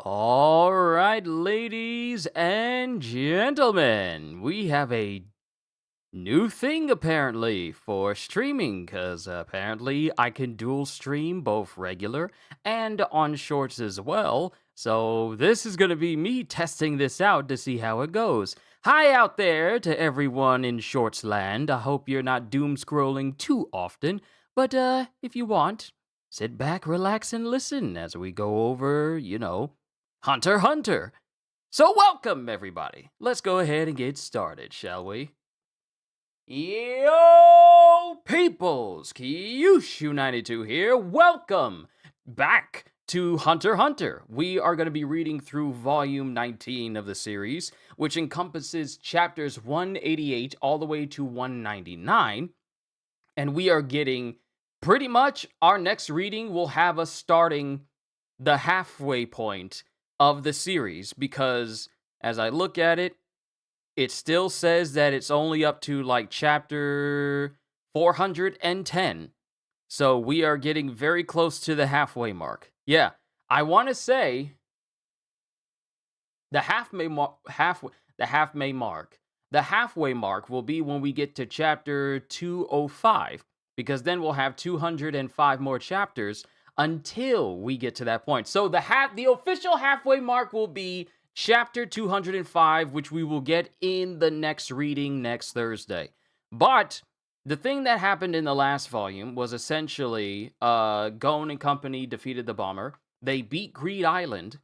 All right, ladies and gentlemen, we have a new thing apparently for streaming because apparently I can dual stream both regular and on shorts as well. So, this is going to be me testing this out to see how it goes. Hi out there to everyone in Shorts Land. I hope you're not doom scrolling too often, but if you want, sit back, relax, and listen as we go over, Hunter x Hunter. So, welcome everybody. Let's go ahead and get started, shall we? Yo, peoples! Kyushu92 here. Welcome back to Hunter x Hunter. We are going to be reading through volume 19 of the series, which encompasses chapters 188 all the way to 199. And we are getting pretty much our next reading will have us starting the halfway point of the series because as I look at it, it still says that it's only up to like chapter 410. So we are getting very close to the halfway mark. Yeah, I want to say the halfway mark. The halfway mark will be when we get to chapter 205 because then we'll have 205 more chapters until we get to that point. So the official halfway mark will be chapter 205, which we will get in the next reading next Thursday. But the thing that happened in the last volume was essentially Gon and company defeated the bomber. They beat Greed Island.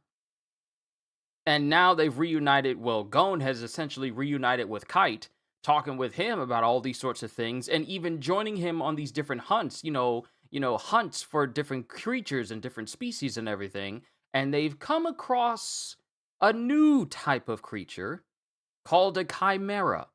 And now they've reunited. Well, Gon has essentially reunited with Kite, talking with him about all these sorts of things, and even joining him on these different hunts, hunts for different creatures and different species and everything. And they've come across a new type of creature called a chimera.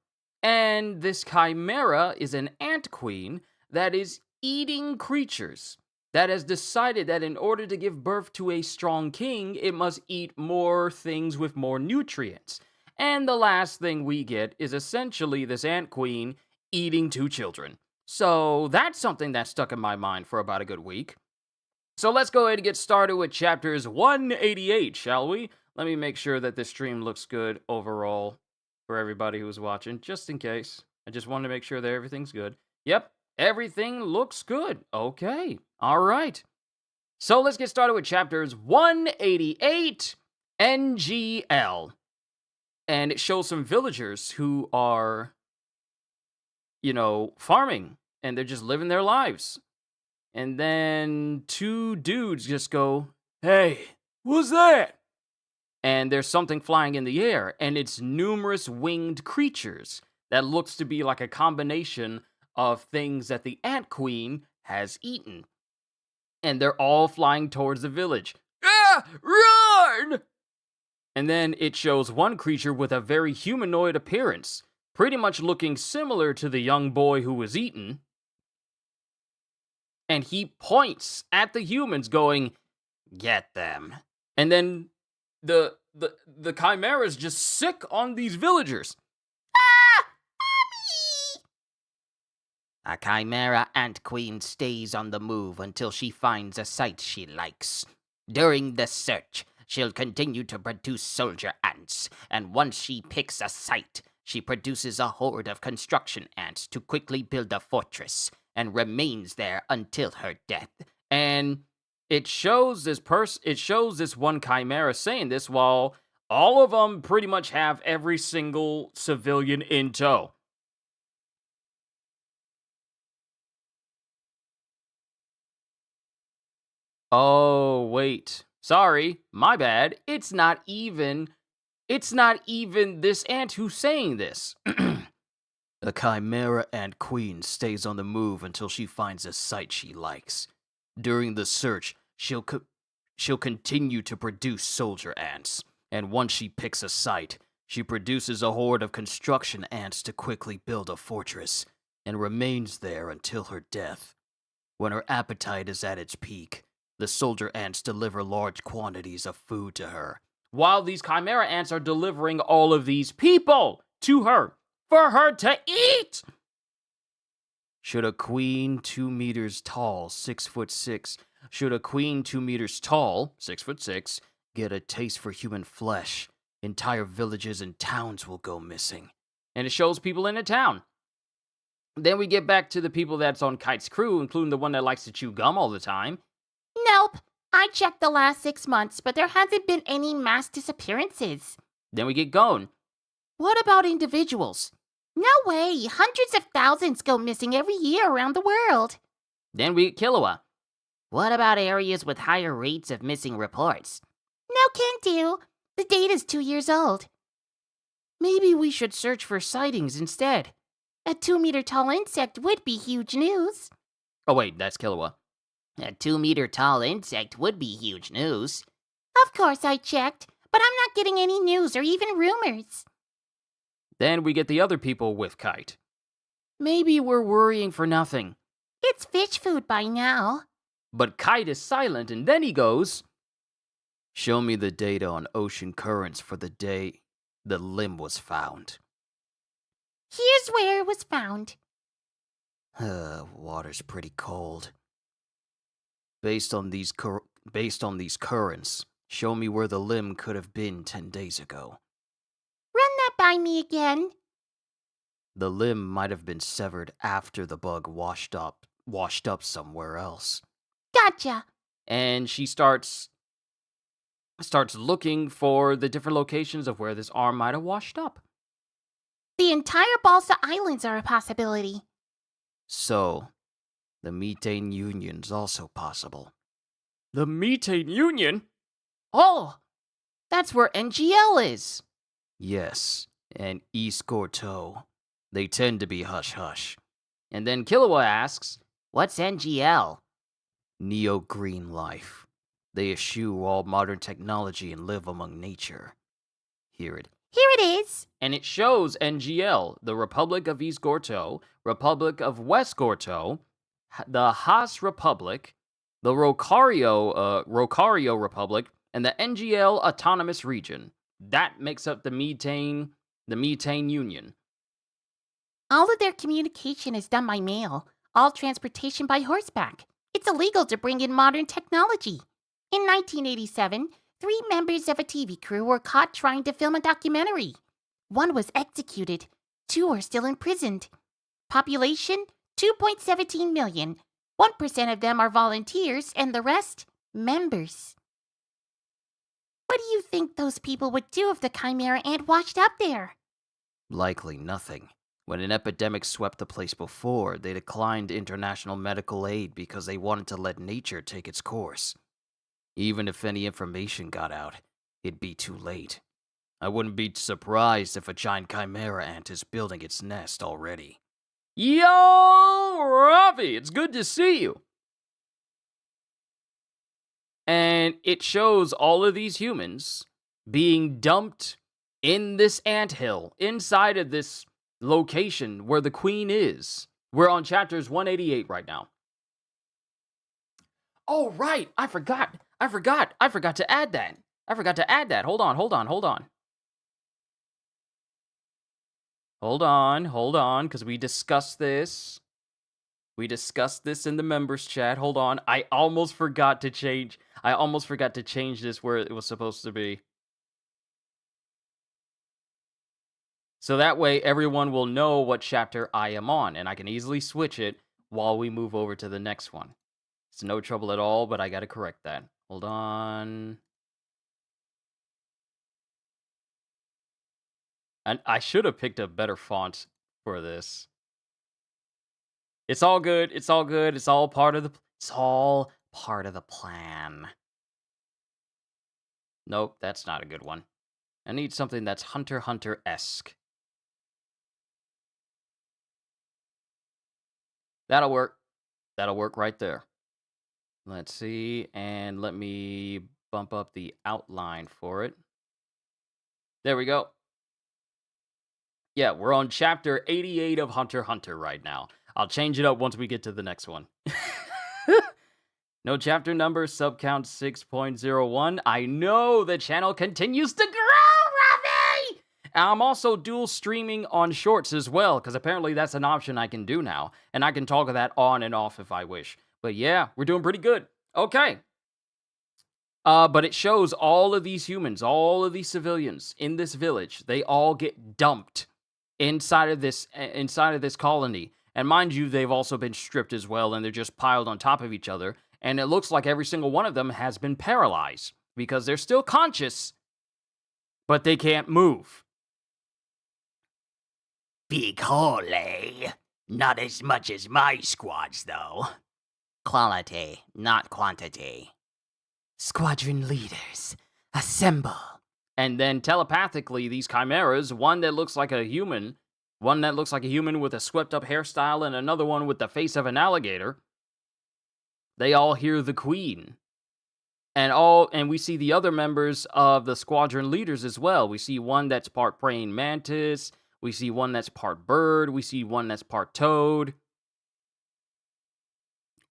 And this chimera is an ant queen that is eating creatures, that has decided that in order to give birth to a strong king, it must eat more things with more nutrients. And the last thing we get is essentially this ant queen eating two children. So that's something that stuck in my mind for about a good week. So let's go ahead and get started with chapters 188, shall we? Let me make sure that this stream looks good overall for everybody who's watching, just in case. I just wanted to make sure that everything's good. Yep, everything looks good. Okay, all right. So let's get started with chapters 188 NGL. And it shows some villagers who are, farming, and they're just living their lives. And then two dudes just go, "Hey, what's that?" And there's something flying in the air, and it's numerous winged creatures that looks to be like a combination of things that the Ant Queen has eaten. And they're all flying towards the village. Ah! Run! And then it shows one creature with a very humanoid appearance, pretty much looking similar to the young boy who was eaten. And he points at the humans going, "Get them." And then the chimera's just sick on these villagers. Ah! Mommy! A chimera ant queen stays on the move until she finds a site she likes. During the search, she'll continue to produce soldier ants, and once she picks a site, she produces a horde of construction ants to quickly build a fortress, and remains there until her death. And it shows this one chimera saying this while all of them pretty much have every single civilian in tow. Oh, wait. Sorry, my bad. It's not even this ant who's saying this. The chimera ant queen stays on the move until she finds a site she likes. During the search, she'll continue to produce soldier ants, and once she picks a site, she produces a horde of construction ants to quickly build a fortress, and remains there until her death. When her appetite is at its peak, the soldier ants deliver large quantities of food to her, while these chimera ants are delivering all of these people to her for her to eat. Should a queen 2 meters tall, 6'6", should a queen 2 meters tall, 6'6", get a taste for human flesh, entire villages and towns will go missing. And it shows people in the town. Then we get back to the people that's on Kite's crew, including the one that likes to chew gum all the time. Nope. I checked the last 6 months, but there hasn't been any mass disappearances. Then we get Gon. What about individuals? No way. Hundreds of thousands go missing every year around the world. Then we get Killua. What about areas with higher rates of missing reports? No can do. The data's 2 years old. Maybe we should search for sightings instead. A 2-meter-tall insect would be huge news. Oh wait, that's Killua. A 2-meter-tall insect would be huge news. Of course I checked, but I'm not getting any news or even rumors. Then we get the other people with Kite. Maybe we're worrying for nothing. It's fish food by now. But Kite is silent, and then he goes, "Show me the data on ocean currents for the day the limb was found." Here's where it was found. Water's pretty cold. Based on these currents, show me where the limb could have been 10 days ago. Run that by me again. The limb might have been severed after the bug washed up somewhere else. Gotcha. And she starts looking for the different locations of where this arm might have washed up. The entire Balsa Islands are a possibility. So, the Methane Union's also possible. The Methane Union? Oh! That's where NGL is! Yes, and East Gorto. They tend to be hush-hush. And then Killua asks, "What's NGL?" Neo-Green Life. They eschew all modern technology and live among nature. Here it is. And it shows NGL, the Republic of East Gorto, Republic of West Gorto, the Haas Republic, the Rocario Republic, and the NGL Autonomous Region. That makes up the Methane Union. All of their communication is done by mail, all transportation by horseback. It's illegal to bring in modern technology. In 1987, 3 members of a TV crew were caught trying to film a documentary. 1 was executed. 2 are still imprisoned. Population, 2.17 million. 1% of them are volunteers, and the rest, members. What do you think those people would do if the Chimera ant washed up there? Likely nothing. When an epidemic swept the place before, they declined international medical aid because they wanted to let nature take its course. Even if any information got out, it'd be too late. I wouldn't be surprised if a giant chimera ant is building its nest already. Yo, Ravi, it's good to see you. And it shows all of these humans being dumped in this anthill, inside of this location where the queen is. We're on chapters 188 right now. Oh, right. I forgot to add that. Hold on, because we discussed this. We discussed this in the members chat. Hold on. I almost forgot to change this where it was supposed to be. So that way everyone will know what chapter I am on, and I can easily switch it while we move over to the next one. It's no trouble at all, but I gotta correct that. Hold on. And I should have picked a better font for this. It's all good. It's all part of the plan. Nope, that's not a good one. I need something that's Hunter x Hunter-esque. That'll work. That'll work right there. Let's see, and let me bump up the outline for it. There we go. Yeah, we're on chapter 88 of Hunter x Hunter right now. I'll change it up once we get to the next one. No chapter number, subcount 6.01. I know the channel continues to grow, Ravi! I'm also dual streaming on shorts as well, because apparently that's an option I can do now. And I can toggle that on and off if I wish. But yeah, we're doing pretty good. Okay. But it shows all of these humans, all of these civilians in this village. They all get dumped inside of this colony. And mind you, they've also been stripped as well, and they're just piled on top of each other. And it looks like every single one of them has been paralyzed because they're still conscious, but they can't move. Big hole, eh? Not as much as my squads, though. Quality, not quantity. Squadron leaders, assemble. And then telepathically, these chimeras, one that looks like a human with a swept-up hairstyle, and another one with the face of an alligator, they all hear the queen. And we see the other members of the squadron leaders as well. We see one that's part praying mantis. We see one that's part bird. We see one that's part toad.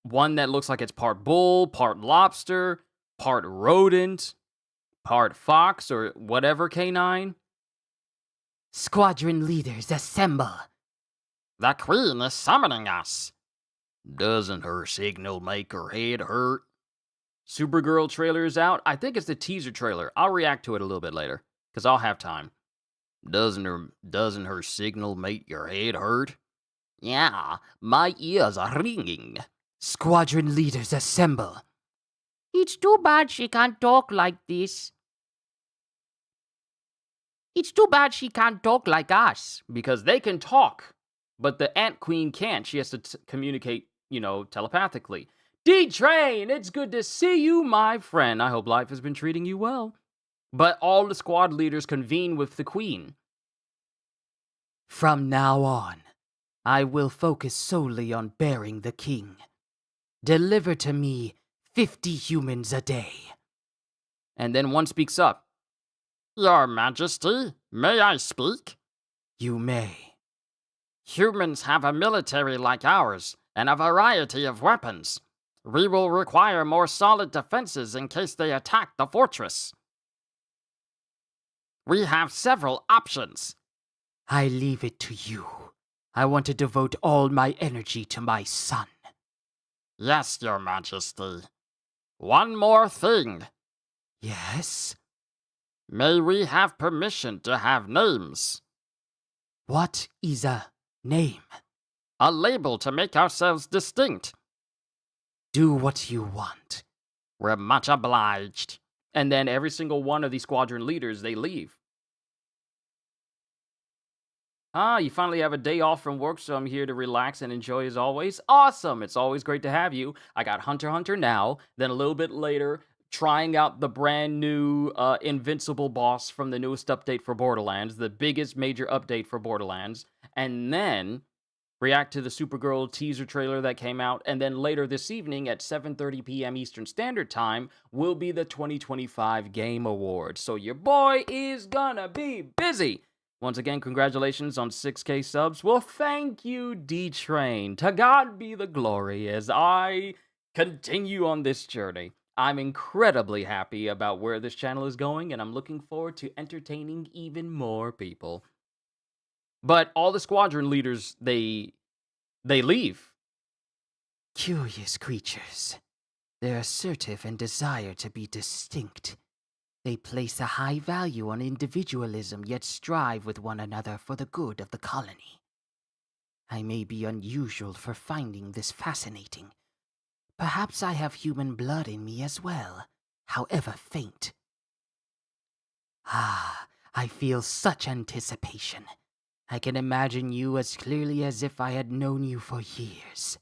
One that looks like it's part bull, part lobster, part rodent, part fox, or whatever canine. Squadron leaders, assemble. The queen is summoning us. Doesn't her signal make her head hurt? Supergirl trailer is out. I think it's the teaser trailer. I'll react to it a little bit later, because I'll have time. Doesn't her signal make your head hurt? Yeah, my ears are ringing. Squadron leaders, assemble. It's too bad she can't talk like this. It's too bad she can't talk like us. Because they can talk, but the Ant Queen can't. She has to communicate, telepathically. D-Train, it's good to see you, my friend. I hope life has been treating you well. But all the squad leaders convene with the Queen. From now on, I will focus solely on bearing the king. Deliver to me 50 humans a day. And then one speaks up. Your Majesty, may I speak? You may. Humans have a military like ours, and a variety of weapons. We will require more solid defenses in case they attack the fortress. We have several options. I leave it to you. I want to devote all my energy to my son. Yes, Your Majesty. One more thing. Yes? May we have permission to have names? What is a name? A label to make ourselves distinct. Do what you want. We're much obliged. And then every single one of these squadron leaders, they leave. You finally have a day off from work, so I'm here to relax and enjoy as always. Awesome! It's always great to have you. I got Hunter x Hunter now, then a little bit later, trying out the brand new Invincible boss from the newest update for Borderlands, the biggest major update for Borderlands, and then react to the Supergirl teaser trailer that came out, and then later this evening at 7:30 p.m. Eastern Standard Time will be the 2025 Game Awards. So your boy is gonna be busy. Once again, congratulations on 6K subs. Well, thank you, D-Train. To God be the glory as I continue on this journey. I'm incredibly happy about where this channel is going, and I'm looking forward to entertaining even more people. But all the squadron leaders, they leave. Curious creatures. They're assertive and desire to be distinct. They place a high value on individualism, yet strive with one another for the good of the colony. I may be unusual for finding this fascinating. Perhaps I have human blood in me as well, however faint. I feel such anticipation. I can imagine you as clearly as if I had known you for years.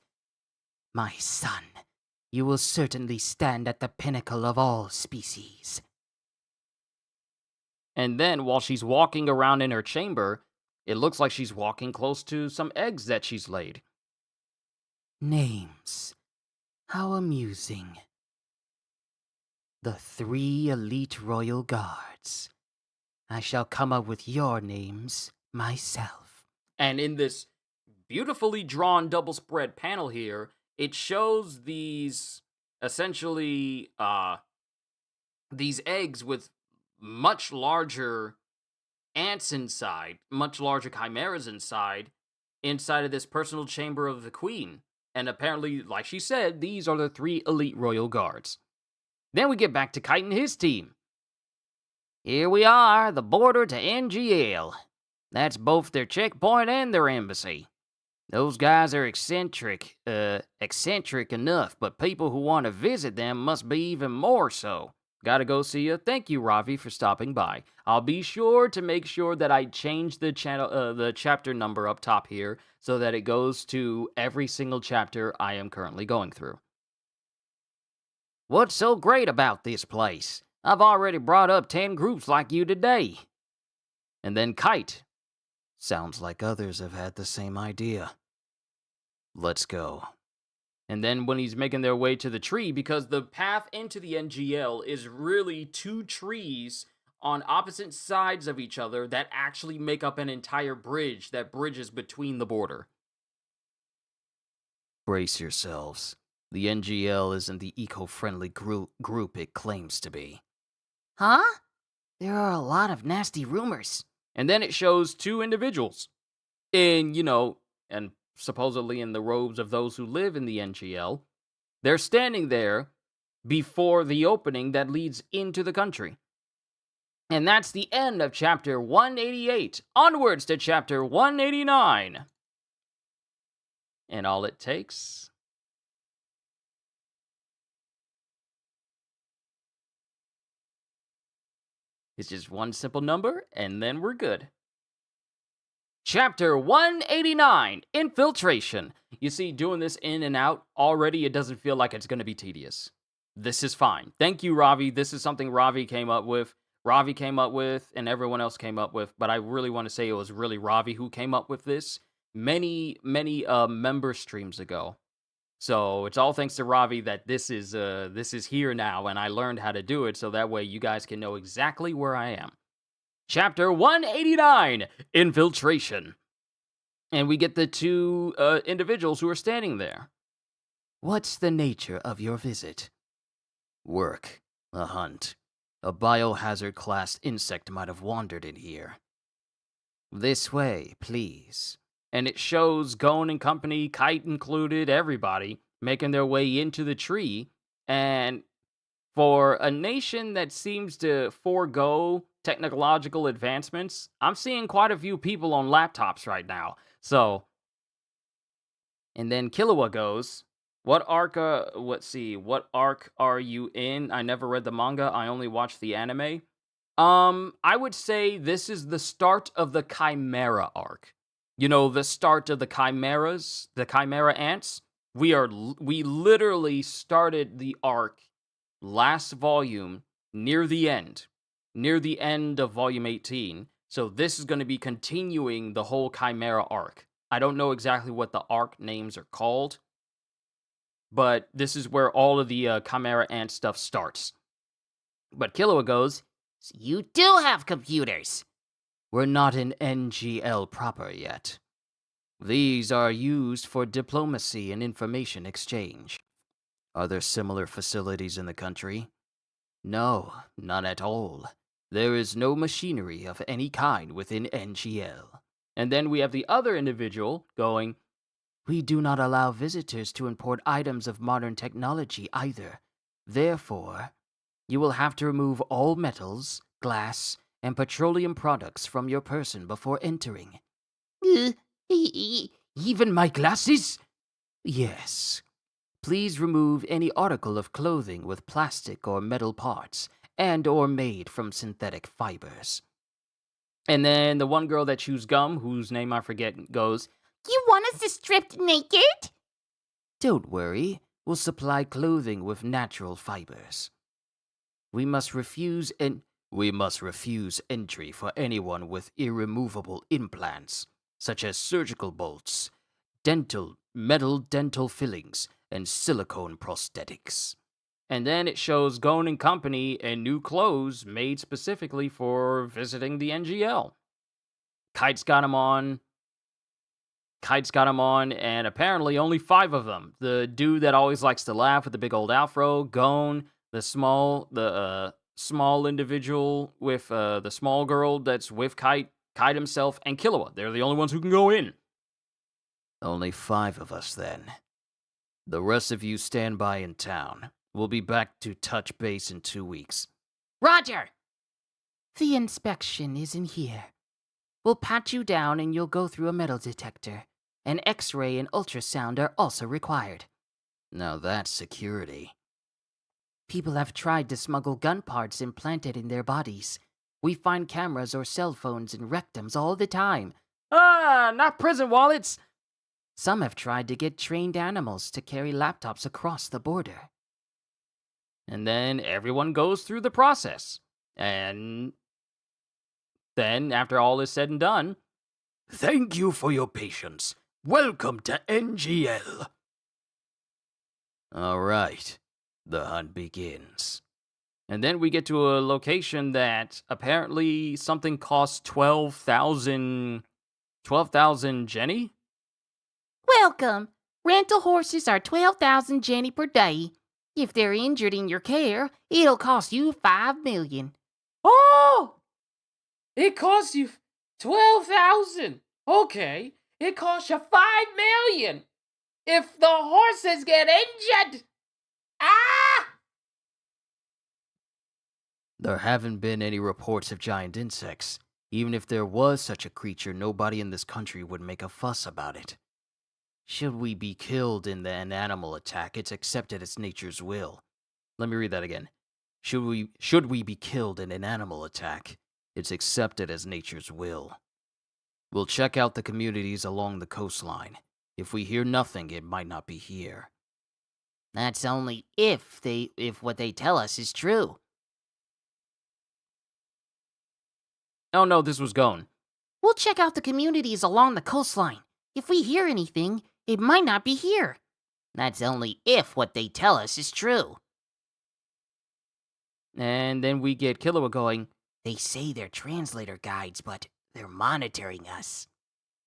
My son, you will certainly stand at the pinnacle of all species. And then, while she's walking around in her chamber, it looks like she's walking close to some eggs that she's laid. Names. How amusing. The 3 elite royal guards. I shall come up with your names myself. And in this beautifully drawn double spread panel here, it shows these, essentially, these eggs with much larger ants inside, much larger chimeras inside of this personal chamber of the queen. And apparently, like she said, these are the 3 elite royal guards. Then we get back to Kite and his team. Here we are, the border to NGL. That's both their checkpoint and their embassy. Those guys are eccentric enough, but people who want to visit them must be even more so. Gotta go see ya. Thank you, Ravi, for stopping by. I'll be sure to make sure that I change the chapter number up top here so that it goes to every single chapter I am currently going through. What's so great about this place? I've already brought up 10 groups like you today. And then Kite. Sounds like others have had the same idea. Let's go. And then when he's making their way to the tree, because the path into the NGL is really 2 trees on opposite sides of each other that actually make up an entire bridge that bridges between the border. Brace yourselves. The NGL isn't the eco-friendly group it claims to be. Huh? There are a lot of nasty rumors. And then it shows 2 individuals in, and supposedly in the robes of those who live in the NGL. They're standing there before the opening that leads into the country. And that's the end of chapter 188. Onwards to chapter 189. And all it takes is just one simple number, and then we're good. Chapter 189, Infiltration. You see, doing this in and out, already it doesn't feel like it's going to be tedious. This is fine. Thank you, Ravi. This is something Ravi came up with, and everyone else came up with, but I really want to say it was really Ravi who came up with this many member streams ago. So it's all thanks to Ravi that this is here now, and I learned how to do it, so that way you guys can know exactly where I am. Chapter 189, Infiltration. And we get the 2 individuals who are standing there. What's the nature of your visit? Work. A hunt. A biohazard-class insect might have wandered in here. This way, please. And it shows Gon and company, Kite included, everybody, making their way into the tree. And for a nation that seems to forego technological advancements, I'm seeing quite a few people on laptops right now. So, and then Killua goes, what arc are you in? I never read the manga, I only watched the anime. I would say this is the start of the Chimera arc. The start of the Chimeras, the Chimera ants. We literally started the arc last volume near the end of volume 18. So this is going to be continuing the whole Chimera arc. I don't know exactly what the arc names are called, but this is where all of the Chimera ant stuff starts. But Killua goes, So you do have computers. We're not in NGL proper yet. These are used for diplomacy and information exchange. Are there similar facilities in the country? No, none at all. There is no machinery of any kind within NGL. And then we have the other individual going, We do not allow visitors to import items of modern technology either. Therefore, you will have to remove all metals, glass, and petroleum products from your person before entering. Even my glasses? Yes. Please remove any article of clothing with plastic or metal parts and or made from synthetic fibers. And then the one girl that chews gum, whose name I forget, goes, You want us to strip naked? Don't worry, we'll supply clothing with natural fibers. We must refuse entry for anyone with irremovable implants, such as surgical bolts, metal dental fillings, and silicone prosthetics. And then it shows Gon and company in new clothes made specifically for visiting the NGL. Kite's got him on, and apparently only 5 of them. The dude that always likes to laugh with the big old afro, Gon, the small individual with the small girl that's with Kite himself, and Killua. They're the only ones who can go in. Only 5 of us then. The rest of you stand by in town. We'll be back to touch base in 2 weeks. Roger! The inspection isn't here. We'll pat you down and you'll go through a metal detector. An X-ray and ultrasound are also required. Now that's security. People have tried to smuggle gun parts implanted in their bodies. We find cameras or cell phones in rectums all the time. Ah, not prison wallets. Some have tried to get trained animals to carry laptops across the border. And then everyone goes through the process. And then, after all is said and done, thank you for your patience. Welcome to NGL. All right, the hunt begins. and then we get to a location that apparently something costs 12,000 Jenny? Welcome. Rental horses are 12,000 jenny per day. If they're injured in your care, it'll cost you 5 million. Oh! It costs you 12,000. Okay. It costs you 5 million. If the horses get injured. Ah! There haven't been any reports of giant insects. Even if there was such a creature, nobody in this country would make a fuss about it. Should we be killed in an animal attack, it's accepted as nature's will. Let me read that again. Should we be killed in an animal attack, it's accepted as nature's will. We'll check out the communities along the coastline. If we hear nothing, it might not be here. That's only if what they tell us is true. Oh no, this was gone. We'll check out the communities along the coastline. If we hear anything, it might not be here. That's only if what they tell us is true. And then we get Killua going, They say they're translator guides, but they're monitoring us.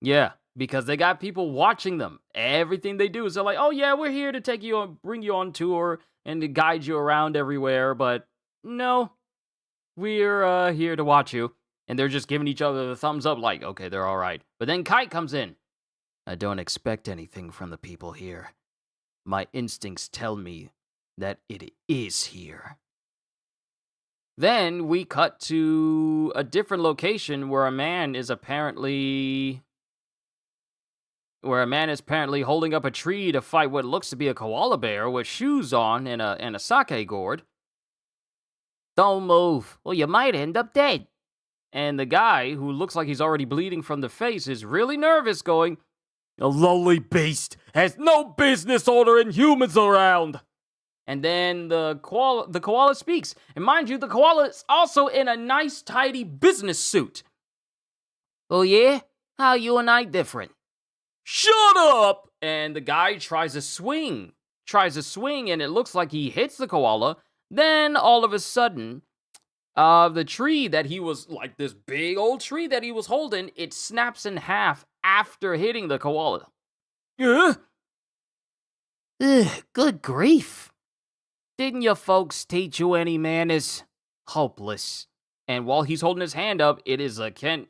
yeah, because they got people watching them. Everything they do is they're like, oh yeah, we're here to bring you on tour and to guide you around everywhere, but no, we're here to watch you. And they're just giving each other the thumbs up like, okay, they're all right. But then Kite comes in. I don't expect anything from the people here. My instincts tell me that it is here. Then we cut to a different location where a man is apparently holding up a tree to fight what looks to be a koala bear with shoes on and a sake gourd. Don't move, or you might end up dead. And the guy, who looks like he's already bleeding from the face, is really nervous, going, a lowly beast has no business ordering humans around. And then the koala speaks. And mind you, the koala is also in a nice, tidy business suit. Oh yeah? How you and I different? Shut up! And the guy tries a swing, and it looks like he hits the koala. Then, all of a sudden, the tree that he was, like this big old tree that he was holding, it snaps in half after hitting the koala. Ugh, good grief. Didn't your folks teach you any manners? Hopeless. And while he's holding his hand up, it is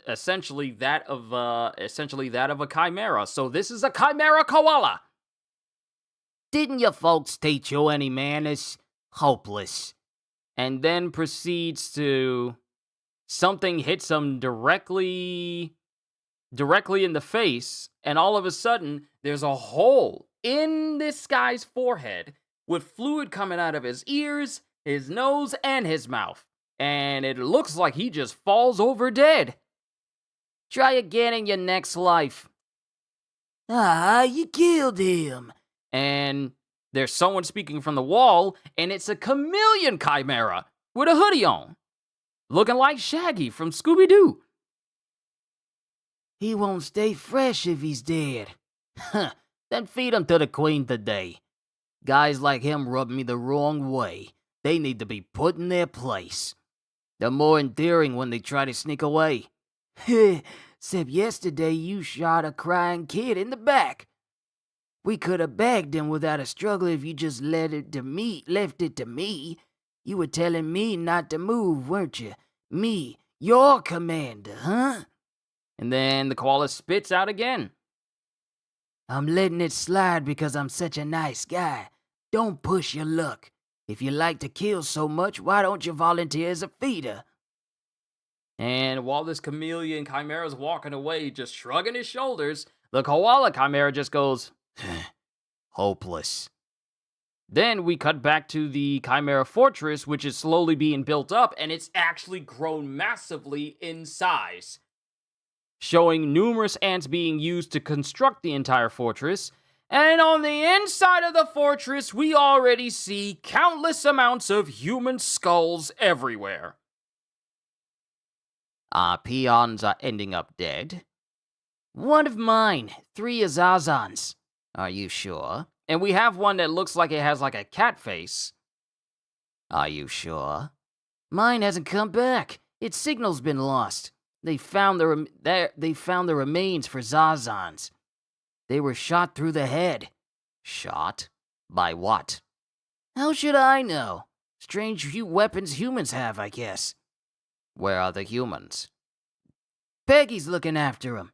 essentially that of a chimera. So this is a chimera koala. Didn't your folks teach you any manners? Hopeless. And then proceeds to something hits him directly in the face, and all of a sudden there's a hole in this guy's forehead with fluid coming out of his ears, his nose, and his mouth. And it looks like he just falls over dead. Try again in your next life. You killed him. And there's someone speaking from the wall, and it's a chameleon chimera with a hoodie on, looking like Shaggy from Scooby-Doo. He won't stay fresh if he's dead. Then feed him to the queen today. Guys like him rub me the wrong way. They need to be put in their place. They're more endearing when they try to sneak away. Except yesterday you shot a crying kid in the back. We could have bagged him without a struggle if you just left it to me. You were telling me not to move, weren't you? Me, your commander, huh? And then the koala spits out again. I'm letting it slide because I'm such a nice guy. Don't push your luck. If you like to kill so much, why don't you volunteer as a feeder? And while this chameleon chimera is walking away, just shrugging his shoulders, the koala chimera just goes, Hopeless. Then we cut back to the Chimera Fortress, which is slowly being built up, and it's actually grown massively in size, showing numerous ants being used to construct the entire fortress. And on the inside of the fortress, we already see countless amounts of human skulls everywhere. Our peons are ending up dead. One of mine, 3 Azazans. Are you sure? And we have one that looks like it has like a cat face. Are you sure? Mine hasn't come back. Its signal's been lost. They found the remains for Zazans. They were shot through the head. Shot? By what? How should I know? Strange weapons humans have, I guess. Where are the humans? Peggy's looking after them.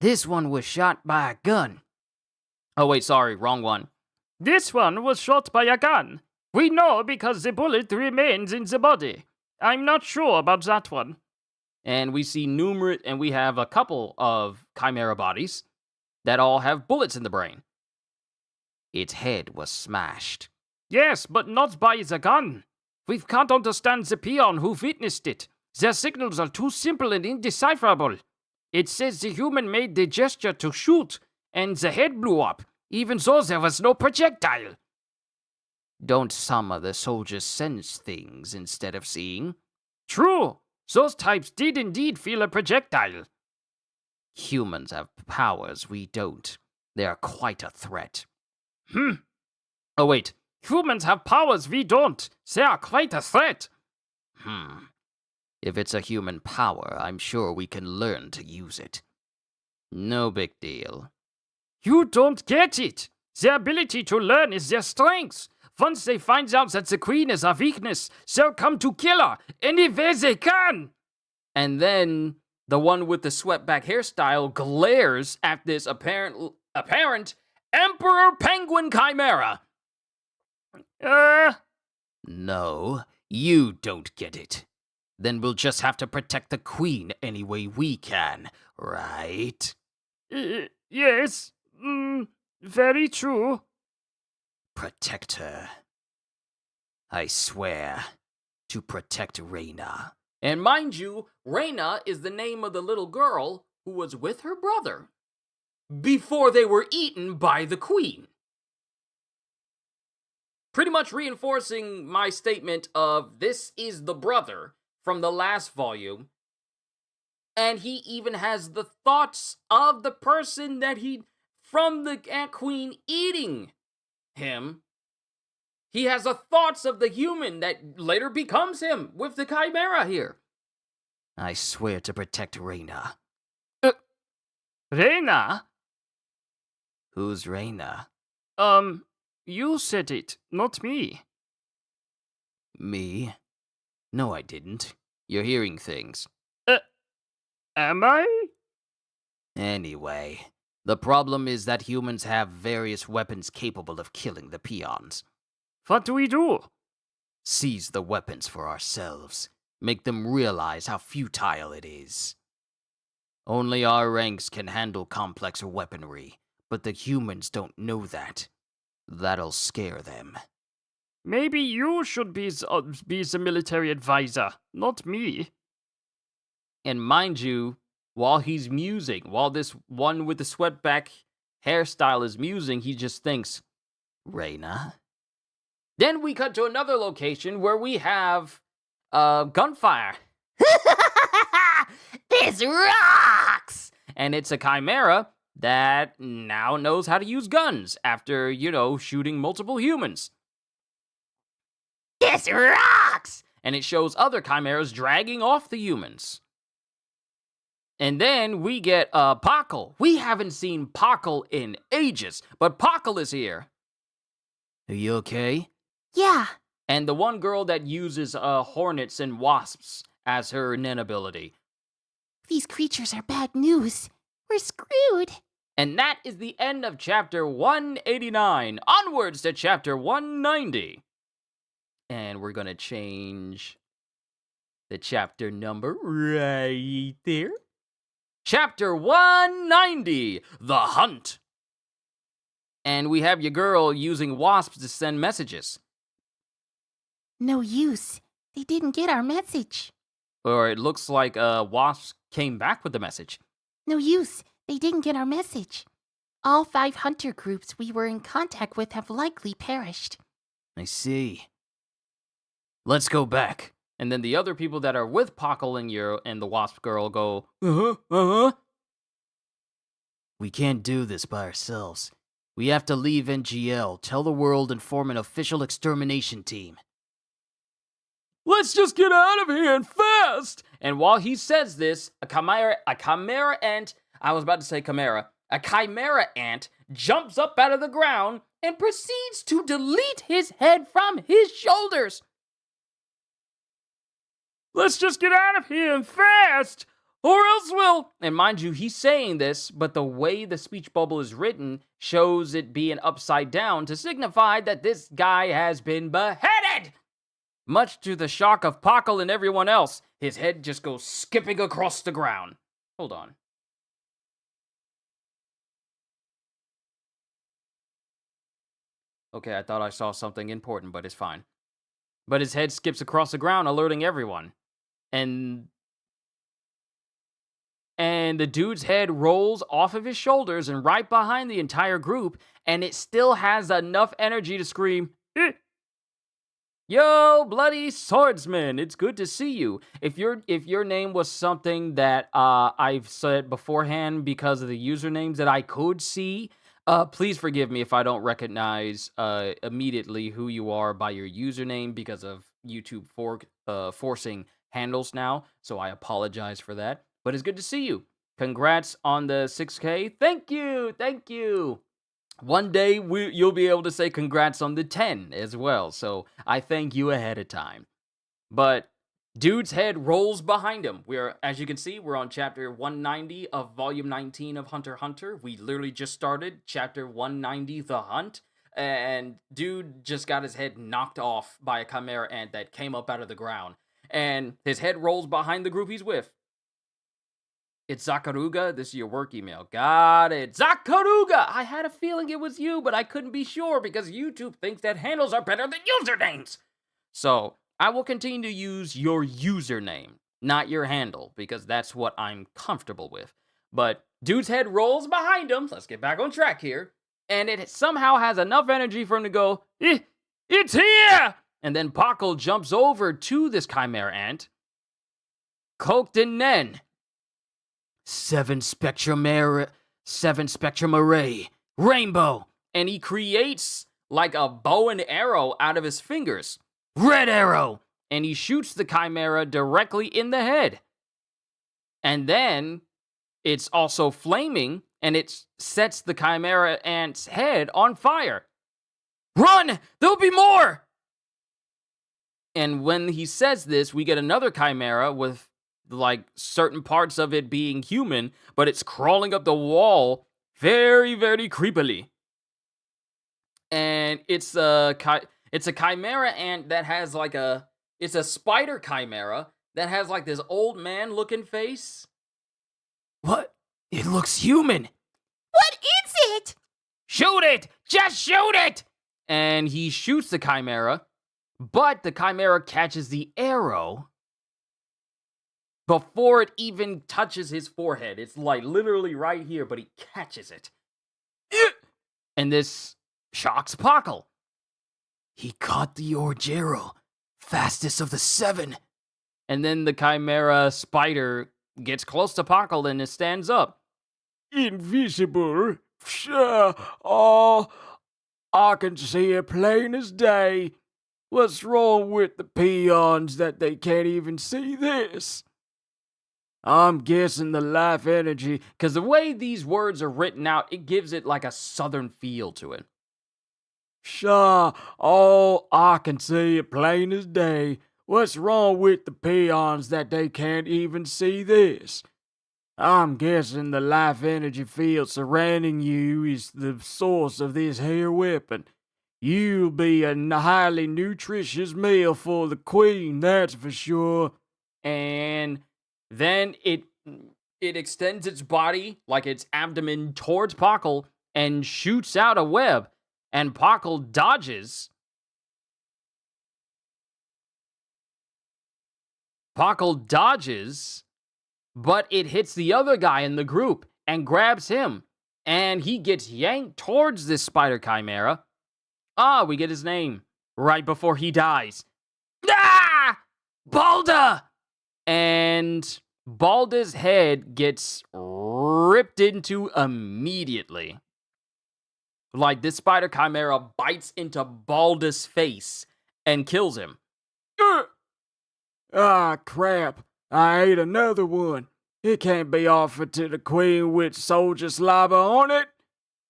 This one was shot by a gun. Oh wait, sorry, wrong one. This one was shot by a gun. We know because the bullet remains in the body. I'm not sure about that one. And we see we have a couple of chimera bodies that all have bullets in the brain. Its head was smashed. Yes, but not by the gun. We can't understand the peon who witnessed it. Their signals are too simple and indecipherable. It says the human made the gesture to shoot, and the head blew up, even though there was no projectile. Don't some of the soldiers sense things instead of seeing? True. Those types did indeed feel a projectile. Humans have powers we don't. They are quite a threat. Oh wait, humans have powers we don't. They are quite a threat. If it's a human power, I'm sure we can learn to use it. No big deal. You don't get it. Their ability to learn is their strength. Once they find out that the queen is a weakness, they'll come to kill her any way they can. And then the one with the swept-back hairstyle glares at this apparent Emperor Penguin Chimera. No, you don't get it. Then we'll just have to protect the queen any way we can, right? Yes. Very true. Protect her. I swear to protect Reina. And mind you, Reina is the name of the little girl who was with her brother before they were eaten by the queen. Pretty much reinforcing my statement of this is the brother from the last volume. And he even has the thoughts of the person that from the Ant Queen eating him. He has the thoughts of the human that later becomes him with the Chimera here. I swear to protect Reina. Reina? Who's Reina? You said it, not me. Me? No, I didn't. You're hearing things. Am I? Anyway, the problem is that humans have various weapons capable of killing the peons. What do we do? Seize the weapons for ourselves. Make them realize how futile it is. Only our ranks can handle complex weaponry, but the humans don't know that. That'll scare them. Maybe you should be the military advisor, not me. And mind you, while he's musing, while this one with the swept-back hairstyle is musing, he just thinks, Reina? Then we cut to another location where we have gunfire. This rocks! And it's a chimera that now knows how to use guns after, shooting multiple humans. This rocks! And it shows other chimeras dragging off the humans. And then we get Pockle. We haven't seen Pockle in ages, but Pockle is here. Are you okay? Yeah. And the one girl that uses hornets and wasps as her Nen ability. These creatures are bad news. We're screwed. And that is the end of chapter 189. Onwards to chapter 190. And we're going to change the chapter number right there. Chapter 190, The Hunt. And we have your girl using wasps to send messages. No use. They didn't get our message. Or it looks like wasps came back with the message. No use. They didn't get our message. All 5 hunter groups we were in contact with have likely perished. I see. Let's go back. And then the other people that are with Pockle and the wasp girl go, We can't do this by ourselves. We have to leave NGL, tell the world, and form an official extermination team. Let's just get out of here and fast! And while he says this, a chimera ant, I was about to say chimera, a chimera ant jumps up out of the ground and proceeds to delete his head from his shoulders. Let's just get out of here and fast, or else we'll... And mind you, he's saying this, but the way the speech bubble is written shows it being upside down to signify that this guy has been beheaded! Much to the shock of Pockle and everyone else, his head just goes skipping across the ground. Hold on. Okay, I thought I saw something important, but it's fine. But his head skips across the ground, alerting everyone. And the dude's head rolls off of his shoulders and right behind the entire group, and it still has enough energy to scream, "Eh. Yo, bloody swordsman, it's good to see you. If your name was something that I've said beforehand because of the usernames that I could see, please forgive me if I don't recognize immediately who you are by your username because of YouTube forcing handles now, so I apologize for that. But it's good to see you. Congrats on the 6K. Thank you. One day you'll be able to say congrats on the 10 as well, so I thank you ahead of time. But dude's head rolls behind him. As you can see, we're on chapter 190 of volume 19 of Hunter x Hunter. We literally just started chapter 190, The Hunt, and dude just got his head knocked off by a chimera ant that came up out of the ground. And his head rolls behind the group he's with. It's Zakaruga. This is your work email. Got it. Zakaruga! I had a feeling it was you, but I couldn't be sure because YouTube thinks that handles are better than usernames. So, I will continue to use your username, not your handle, because that's what I'm comfortable with. But dude's head rolls behind him. Let's get back on track here. And it somehow has enough energy for him to go, it's here! And then Pockle jumps over to this chimera ant. Cloaked in Nen. 7 spectrum array. Rainbow. And he creates like a bow and arrow out of his fingers. Red arrow. And he shoots the chimera directly in the head. And then it's also flaming, and it sets the chimera ant's head on fire. Run! There'll be more! And when he says this, we get another chimera with like certain parts of it being human, but it's crawling up the wall very, very creepily. And it's a chimera ant that has like it's a spider chimera that has like this old man looking face. What? It looks human. What is it? Shoot it! Just shoot it! And he shoots the chimera, but the chimera catches the arrow before it even touches his forehead. It's like literally right here, but he catches it. And this shocks Pockle. He caught the Orgero, fastest of the 7. And then the chimera spider gets close to Pockle and it stands up. Invisible? Sure. Oh, I can see it plain as day. What's wrong with the peons that they can't even see this? I'm guessing the life energy, because the way these words are written out, it gives it like a southern feel to it. Sure, oh, I can see it plain as day. What's wrong with the peons that they can't even see this? I'm guessing the life energy field surrounding you is the source of this here weapon. You'll be a highly nutritious meal for the queen, that's for sure. And then it extends its body, like its abdomen, towards Pockle and shoots out a web. And Pockle dodges. Pockle dodges, but it hits the other guy in the group and grabs him. And he gets yanked towards this spider chimera. Ah, we get his name right before he dies. Ah! Balda! And Balda's head gets ripped into immediately. Like, this spider chimera bites into Balda's face and kills him. Ah, crap. I ate another one. It can't be offered to the queen with soldier slobber on it.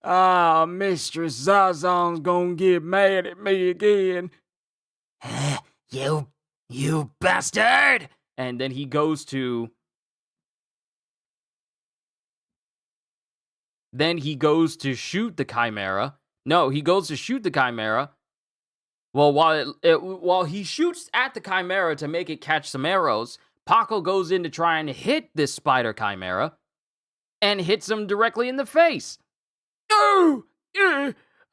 Ah, Mistress Zazon's gonna get mad at me again. You bastard! And then he goes to... Then he goes to shoot the chimera. No, he goes to shoot the chimera. Well, while he shoots at the chimera to make it catch some arrows, Paco goes in to try and hit this spider chimera and hits him directly in the face. Oh,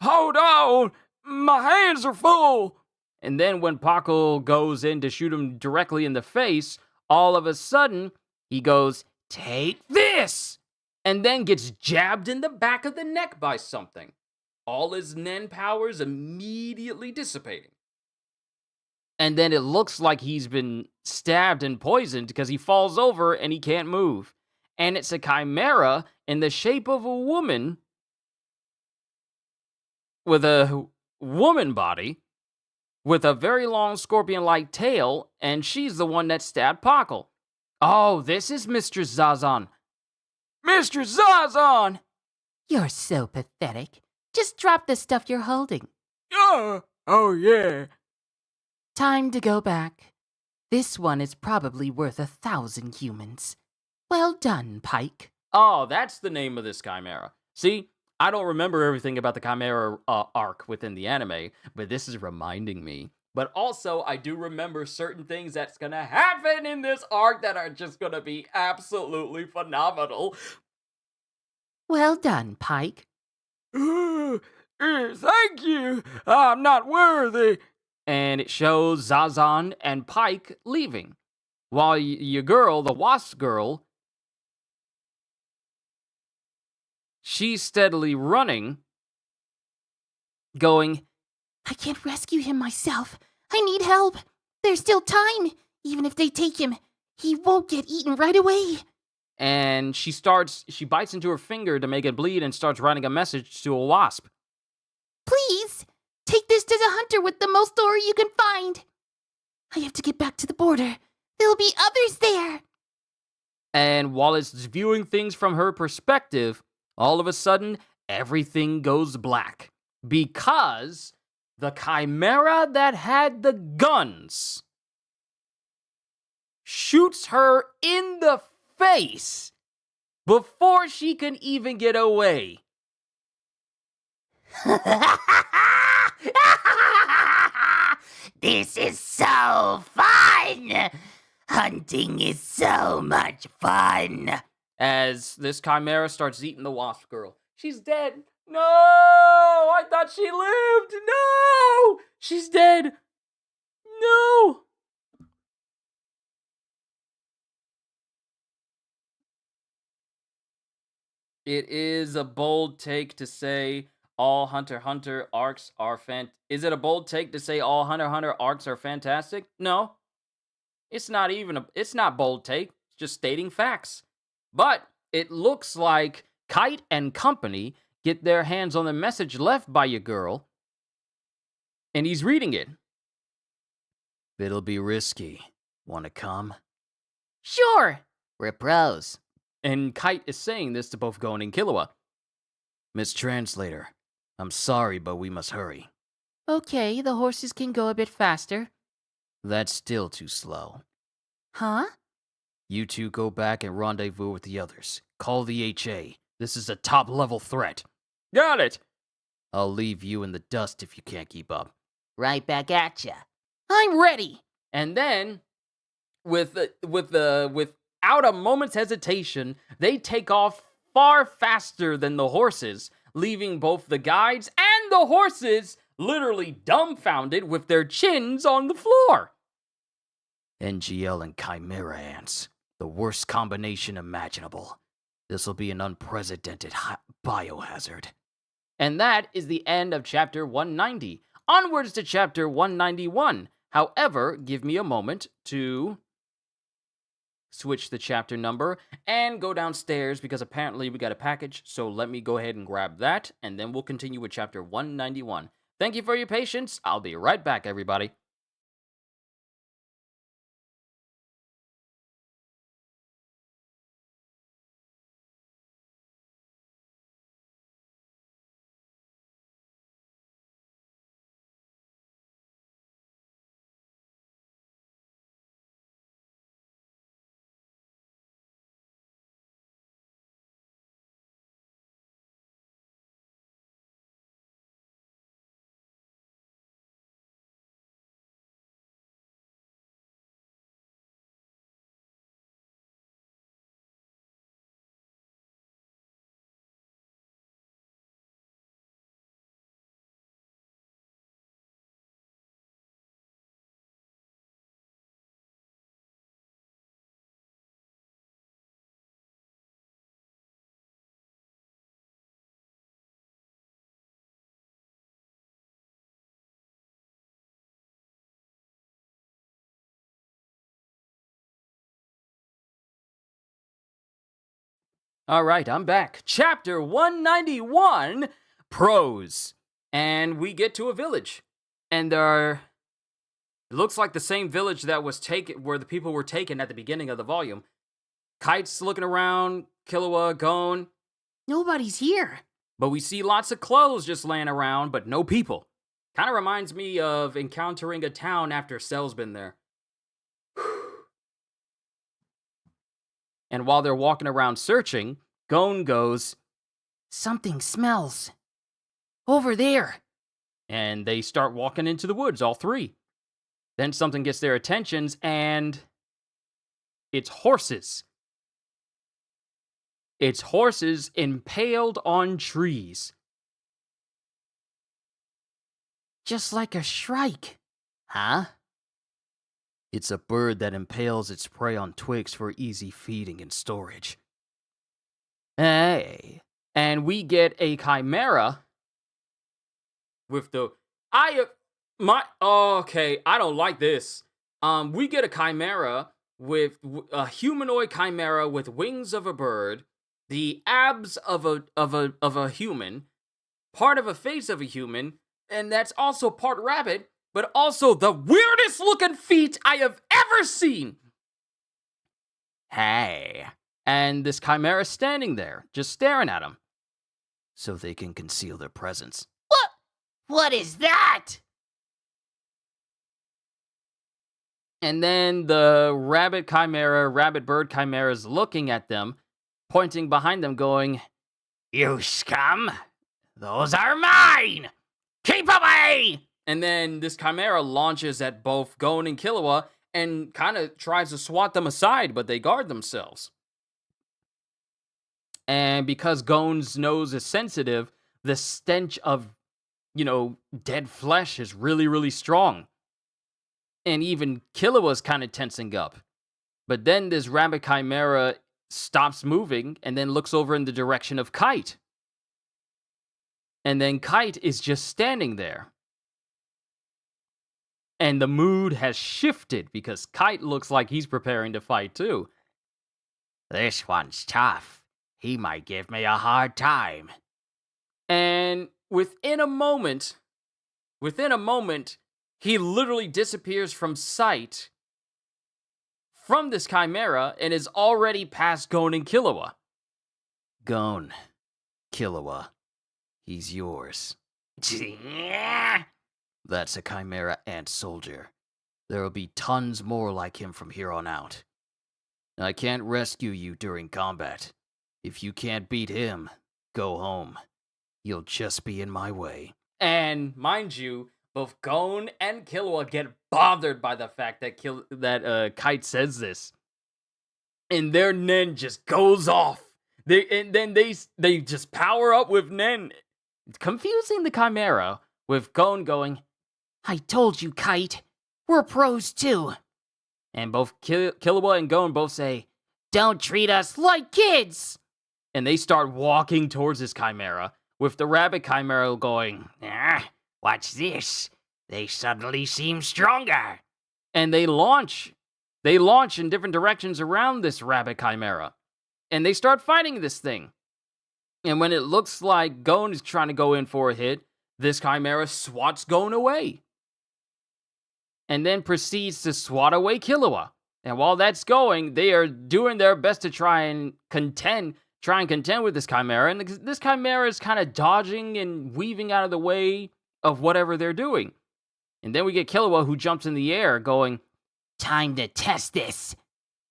hold on. My hands are full. And then when Paco goes in to shoot him directly in the face, all of a sudden, he goes, "Take this!" And then gets jabbed in the back of the neck by something. All his Nen powers immediately dissipating. And then it looks like he's been stabbed and poisoned because he falls over and he can't move. And it's a chimera in the shape of a woman with a woman body with a very long scorpion-like tail, and she's the one that stabbed Pockle. Oh, this is Mistress Zazon. Mistress Zazon! You're so pathetic. Just drop the stuff you're holding. Oh yeah. Time to go back. This one is probably worth 1,000 humans. Well done, Pike. Oh, that's the name of this chimera. See, I don't remember everything about the chimera arc within the anime, but this is reminding me. But also, I do remember certain things that's gonna happen in this arc that are just gonna be absolutely phenomenal. Well done, Pike. Thank you. I'm not worthy. And it shows Zazon and Pike leaving, while your girl, the wasp girl, she's steadily running, going, I can't rescue him myself. I need help. There's still time. Even if they take him, he won't get eaten right away. And she bites into her finger to make it bleed and starts writing a message to a wasp. Please, take this to the hunter with the most ore you can find. I have to get back to the border. There'll be others there. And while it's viewing things from her perspective, all of a sudden, everything goes black. Because the chimera that had the guns shoots her in the face before she can even get away. This is so fun! Hunting is so much fun! As this chimera starts eating the wasp girl. She's dead. No! I thought she lived! No! She's dead! No! It is a bold take to say all Hunter x Hunter arcs are Is it a bold take to say all Hunter x Hunter arcs are fantastic? No. It's not bold take. It's just stating facts. But it looks like Kite and company get their hands on the message left by your girl, and he's reading it. It'll be risky. Wanna come? Sure. We're pros. And Kite is saying this to both Gon and Killua. Miss Translator, I'm sorry, but we must hurry. Okay, the horses can go a bit faster. That's still too slow. Huh? You two go back and rendezvous with the others. Call the HA. This is a top-level threat. Got it. I'll leave you in the dust if you can't keep up. Right back at ya. I'm ready. And then, without a moment's hesitation, they take off far faster than the horses, leaving both the guides and the horses literally dumbfounded with their chins on the floor. NGL and Chimera ants. The worst combination imaginable. This'll be an unprecedented biohazard. And that is the end of chapter 190. Onwards to chapter 191. However, give me a moment to switch the chapter number and go downstairs because apparently we got a package. So let me go ahead and grab that, and then we'll continue with chapter 191. Thank you for your patience. I'll be right back, everybody. All right, I'm back. Chapter 191, Prose. And we get to a village. And it looks like the same village that was taken, where the people were taken at the beginning of the volume. Kite's looking around, Killua, Gon. Nobody's here. But we see lots of clothes just laying around, but no people. Kind of reminds me of encountering a town after Cell's been there. And while they're walking around searching, Gon goes, Something smells. Over there. and they start walking into the woods, all three. Then something gets their attentions, and it's horses. It's horses impaled on trees. Just like a shrike. Huh? It's a bird that impales its prey on twigs for easy feeding and storage. Hey. And we get a chimera with the okay, I don't like this. We get a chimera with a humanoid chimera with wings of a bird, the abs of a human, part of a face of a human, and that's also part rabbit, but also the weirdest looking feet I have ever seen. Hey. And this chimera standing there, just staring at him. So they can conceal their presence. What is that? And then the rabbit bird chimera is looking at them, pointing behind them, going, "You scum! Those are mine! Keep away!" And then this chimera launches at both Gon and Killua and kind of tries to swat them aside, but they guard themselves. And because Gon's nose is sensitive, the stench of, dead flesh is really, really strong. And even Killua's kind of tensing up. But then this rabbit chimera stops moving and then looks over in the direction of Kite. And then Kite is just standing there. And the mood has shifted because Kite looks like he's preparing to fight too. This one's tough. He might give me a hard time. And within a moment, he literally disappears from sight from this chimera and is already past Gon and Killua. Gon, Killua, he's yours. That's a chimera ant soldier. There'll be tons more like him from here on out. I can't rescue you during combat. If you can't beat him, go home. You'll just be in my way. And mind you, both Gon and Killua get bothered by the fact that Kite says this. And their Nen just goes off. They just power up with Nen, confusing the Chimera, with Gon going, I told you, Kite. We're pros too. and both Killua and Gon both say, Don't treat us like kids. and they start walking towards this Chimera, with the Rabbit Chimera going, What's this? They suddenly seem stronger. and they launch in different directions around this Rabbit Chimera, and they start fighting this thing. And when it looks like Gon is trying to go in for a hit, this Chimera swats Gon away, and then proceeds to swat away Killua. And while that's going, they are doing their best to try and contend with this Chimera, and this Chimera is kind of dodging and weaving out of the way of whatever they're doing. And then we get Killua, who jumps in the air going, Time to test this.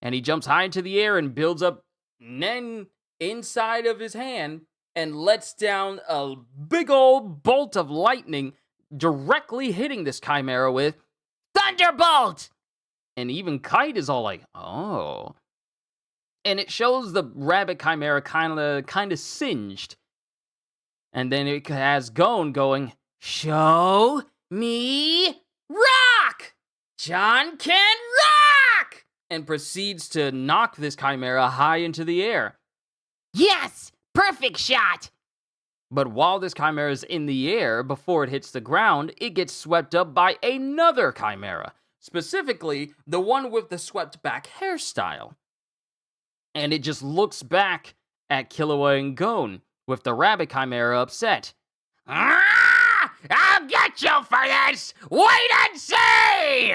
and he jumps high into the air and builds up Nen inside of his hand and lets down a big old bolt of lightning, directly hitting this Chimera with Thunderbolt! And even Kite is all like, oh. And it shows the Rabbit Chimera kind of singed. And then it has Gon going, Show me rock! John can rock! And proceeds to knock this Chimera high into the air. Yes! Perfect shot! But while this Chimera is in the air, before it hits the ground, it gets swept up by another Chimera. Specifically, the one with the swept back hairstyle. And it just looks back at Killua and Gon, with the Rabbit Chimera upset. I'll get you for this! Wait and see!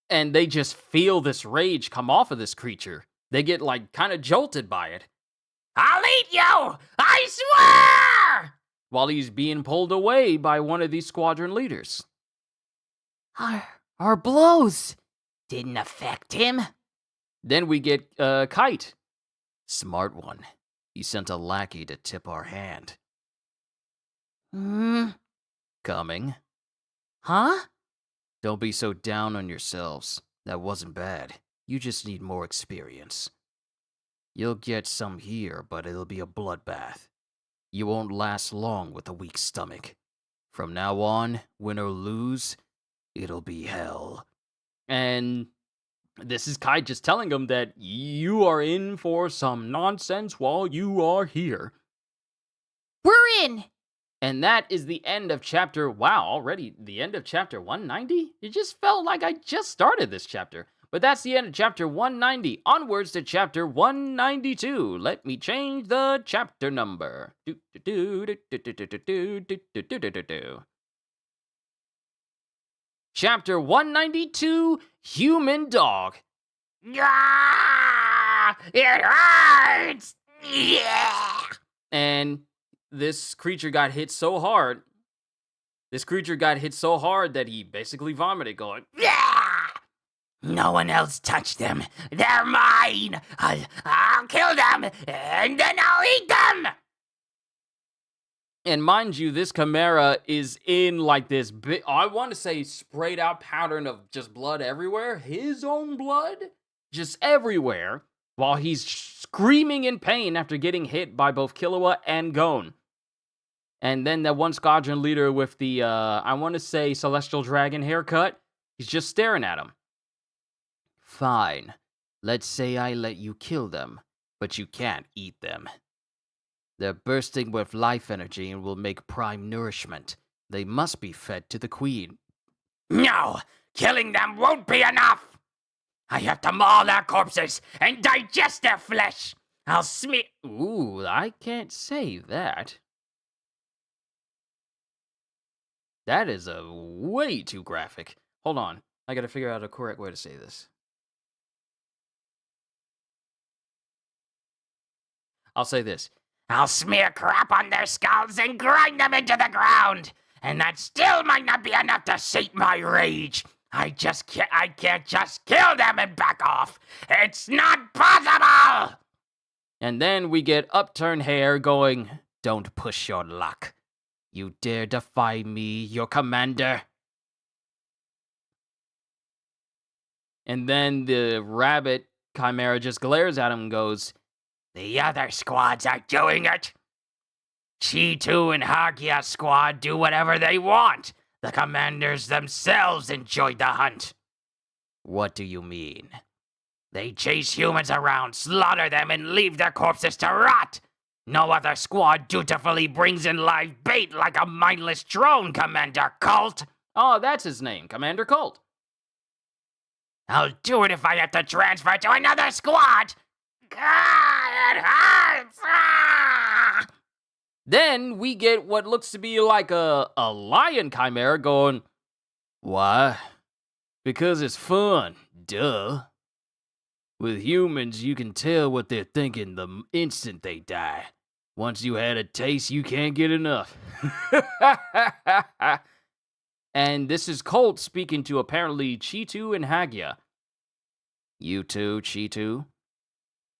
And they just feel this rage come off of this creature. They get, like, kind of jolted by it. I'll eat you! I swear! While he's being pulled away by one of these squadron leaders. Our blows didn't affect him. Then we get Kite. Smart one. He sent a lackey to tip our hand. Coming. Huh? Don't be so down on yourselves. That wasn't bad. You just need more experience. You'll get some here, but it'll be a bloodbath. You won't last long with a weak stomach. From now on, win or lose, it'll be hell. And this is Kite just telling them that you are in for some nonsense while you are here. We're in! And that is the end of chapter... Wow, already the end of chapter 190? It just felt like I just started this chapter. But that's the end of chapter 190. Onwards to chapter 192. Let me change the chapter number. Chapter 192, Human Dog. Ah, it hurts! Yeah! And this creature got hit so hard. That he basically vomited, going, Yeah! No one else touched them. They're mine. I'll kill them, and then I'll eat them. And mind you, this Chimera is in like this big, I want to say sprayed out pattern of just blood everywhere. His own blood just everywhere, while he's screaming in pain after getting hit by both Killua and Gon. And then that one squadron leader with the, I want to say celestial dragon haircut, he's just staring at him. Fine. Let's say I let you kill them, but you can't eat them. They're bursting with life energy and will make prime nourishment. They must be fed to the queen. No, killing them won't be enough. I have to maul their corpses and digest their flesh. I'll smear... Ooh, I can't say that. That is a way too graphic. Hold on. I gotta figure out a correct way to say this. I'll say this. I'll smear crap on their skulls and grind them into the ground. And that still might not be enough to sate my rage. I can't just kill them and back off. It's not possible! And then we get Upturned Hair going, Don't push your luck. You dare defy me, your commander? and then the rabbit Chimera just glares at him and goes, The other squads are doing it. Chi2 and Hagia squad do whatever they want. The commanders themselves enjoyed the hunt. What do you mean? They chase humans around, slaughter them, and leave their corpses to rot. No other squad dutifully brings in live bait like a mindless drone, Commander Colt. oh, that's his name, Commander Colt. I'll do it if I have to transfer to another squad. God, it hurts. Ah! Then we get what looks to be like a lion Chimera going, Why? because it's fun, duh. With humans, you can tell what they're thinking the instant they die. Once you had a taste, you can't get enough. And this is Colt speaking to apparently Chi2 and Hagia. You too, Chi2?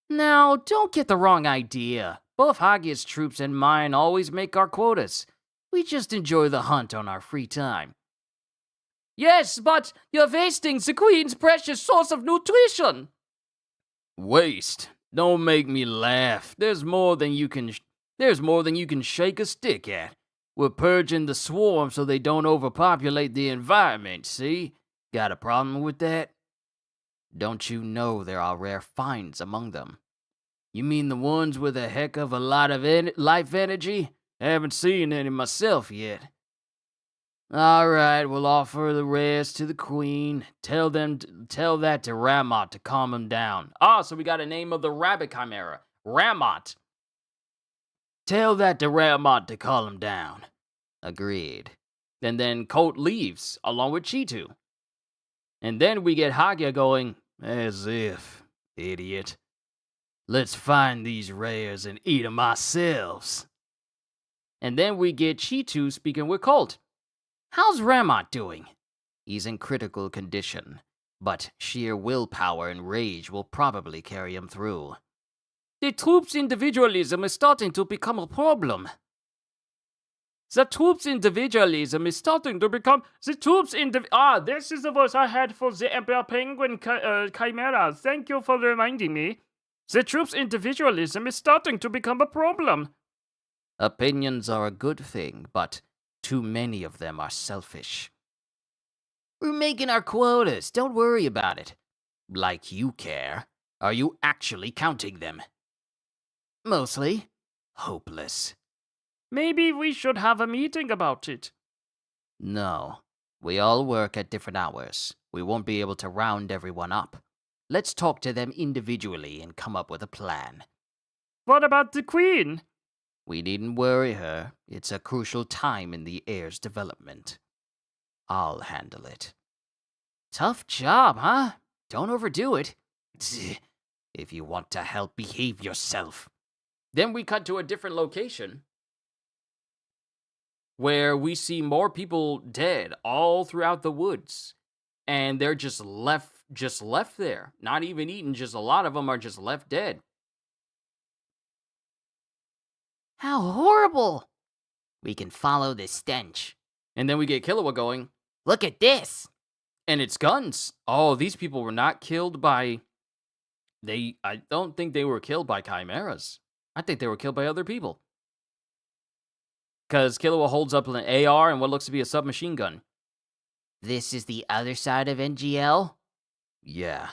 Now, don't get the wrong idea. Both Hagia's troops and mine always make our quotas. We just enjoy the hunt on our free time. Yes, but you're wasting the queen's precious source of nutrition. Waste. Don't make me laugh. There's more than you can shake a stick at. We're purging the swarm so they don't overpopulate the environment, see? Got a problem with that? Don't you know there are rare finds among them? You mean the ones with a heck of a lot of life energy? Haven't seen any myself yet. All right, we'll offer the rest to the queen. Tell that to Ramot to calm him down. Ah, so we got a name of the rabbit chimera, Ramot. Tell that to Ramot to calm him down. Agreed. And then Colt leaves, along with Chi2. And then we get Hagia going, as if, idiot. Let's find these rares and eat them ourselves. And then we get Chi2 speaking with Colt. How's Ramot doing? He's in critical condition, but sheer willpower and rage will probably carry him through. The troops' individualism is starting to become a problem. This is the voice I had for the Emperor Penguin Chimeras. Thank you for reminding me. The troops' individualism is starting to become a problem. Opinions are a good thing, but too many of them are selfish. We're making our quotas. Don't worry about it. Like you care. Are you actually counting them? Mostly. Hopeless. Maybe we should have a meeting about it. No. We all work at different hours. We won't be able to round everyone up. Let's talk to them individually and come up with a plan. What about the Queen? We needn't worry her. It's a crucial time in the heir's development. I'll handle it. Tough job, huh? Don't overdo it. If you want to help, behave yourself. Then we cut to a different location where we see more people dead all throughout the woods. And they're just left there. Not even eaten, just a lot of them are just left dead. How horrible! We can follow the stench. And then we get Killua going, Look at this! and it's guns. Oh, these people were not killed by... I don't think they were killed by chimeras. I think they were killed by other people. Because Killua holds up an AR and what looks to be a submachine gun. This is the other side of NGL? Yeah.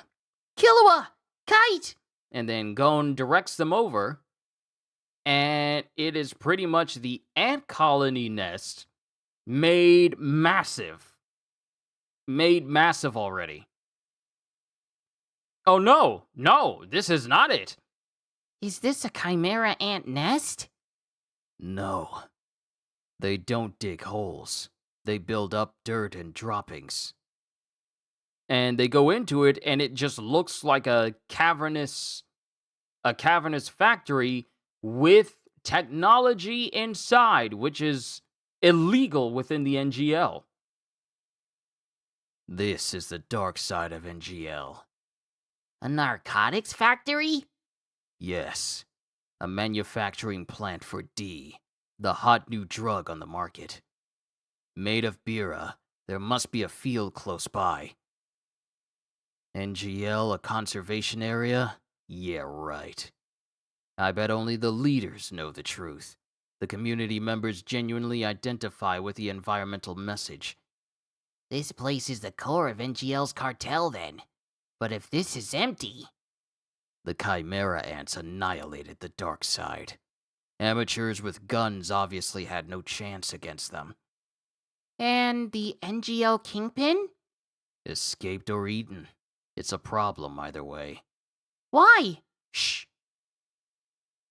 Killua! Kite! And then Gon directs them over. And it is pretty much the ant colony nest made massive. Made massive already. Oh no, this is not it. Is this a chimera ant nest? No. They don't dig holes. They build up dirt and droppings. And they go into it and it just looks like a cavernous factory with technology inside, which is illegal within the NGL. This is the dark side of NGL. A narcotics factory? Yes, a manufacturing plant for D, the hot new drug on the market. Made of bira, there must be a field close by. NGL, a conservation area? Yeah, right. I bet only the leaders know the truth. The community members genuinely identify with the environmental message. This place is the core of NGL's cartel then. But if this is empty... The Chimera ants annihilated the dark side. Amateurs with guns obviously had no chance against them. And the NGL kingpin? Escaped or eaten. It's a problem either way. Why? Shh.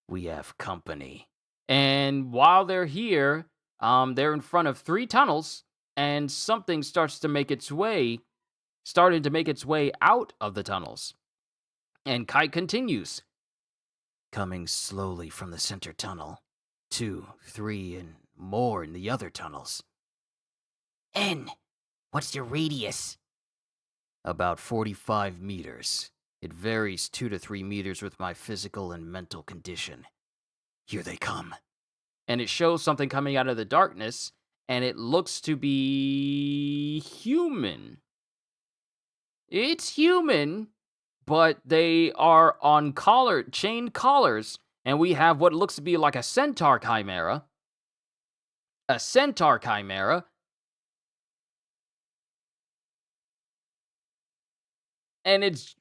We have company. And while they're here, they're in front of 3 tunnels, and something started to make its way out of the tunnels. And Kite continues. Coming slowly from the center tunnel. 2, 3, and more in the other tunnels. N. What's your radius? About 45 meters. It varies 2 to 3 meters with my physical and mental condition. Here they come. And it shows something coming out of the darkness, and it looks to be human. It's human, but they are on chain collars, and we have what looks to be like a centaur chimera. A centaur chimera. And it's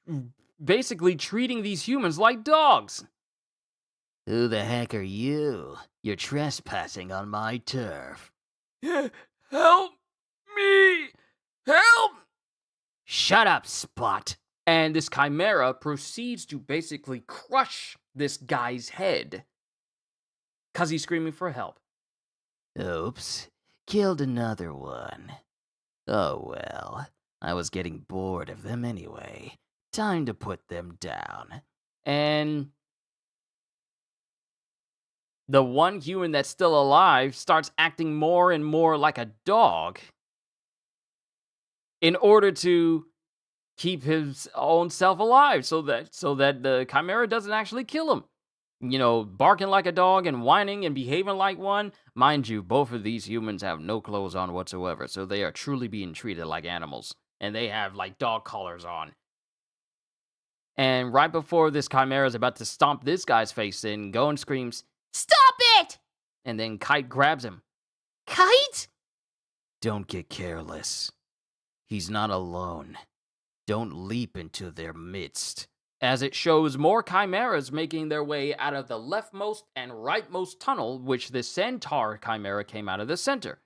basically treating these humans like dogs. Who the heck are you? You're trespassing on my turf. Help me! Help! Shut up, Spot! And this chimera proceeds to basically crush this guy's head. 'Cause he's screaming for help. Oops. Killed another one. Oh well. I was getting bored of them anyway. Time to put them down. And the one human that's still alive starts acting more and more like a dog in order to keep his own self alive so that the chimera doesn't actually kill him. You know, barking like a dog and whining and behaving like one. Mind you, both of these humans have no clothes on whatsoever, so they are truly being treated like animals. And they have like dog collars on. And right before this chimera is about to stomp this guy's face in, Gon screams, Stop it! and then Kite grabs him. Kite? Don't get careless. He's not alone. Don't leap into their midst. As it shows more chimeras making their way out of the leftmost and rightmost tunnel, which the centaur chimera came out of the center.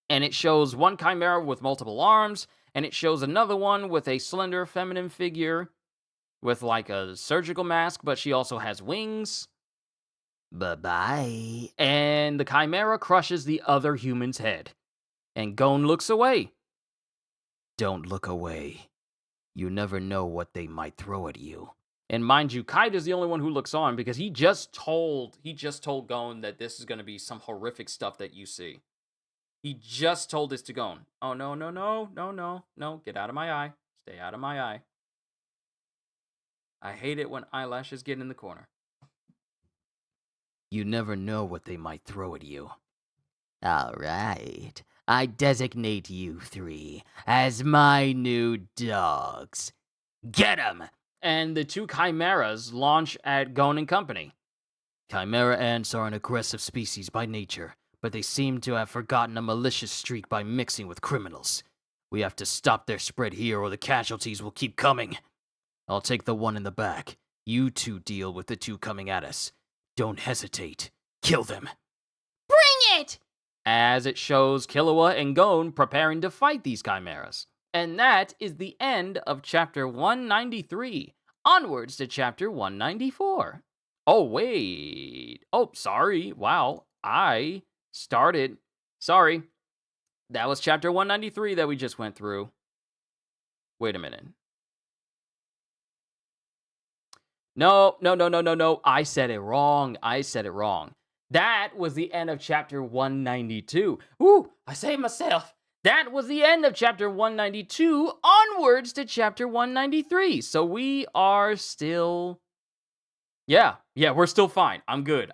And it shows one chimera with multiple arms, and it shows another one with a slender feminine figure with like a surgical mask, but she also has wings. Bye-bye. And the chimera crushes the other human's head. And Gon looks away. Don't look away. You never know what they might throw at you. And mind you, Kite is the only one who looks on because he just told Gon that this is going to be some horrific stuff that you see. He just told this to Gon. Oh, no. Get out of my eye. Stay out of my eye. I hate it when eyelashes get in the corner. You never know what they might throw at you. All right. I designate you 3 as my new dogs. Get 'em! And the 2 chimeras launch at Gon and company. Chimera ants are an aggressive species by nature, but they seem to have forgotten a malicious streak by mixing with criminals. We have to stop their spread here or the casualties will keep coming. I'll take the one in the back. You 2 deal with the 2 coming at us. Don't hesitate. Kill them. Bring it! As it shows Killua and Gon preparing to fight these chimeras. And that is the end of chapter 193. Onwards to chapter 194. Oh, wait. Oh, sorry. Wow. I started. Sorry. That was chapter 193 that we just went through. Wait a minute. No. I said it wrong. That was the end of chapter 192. Ooh, I saved myself. that was the end of chapter 192, onwards to chapter 193. So we are still... Yeah, we're still fine. I'm good.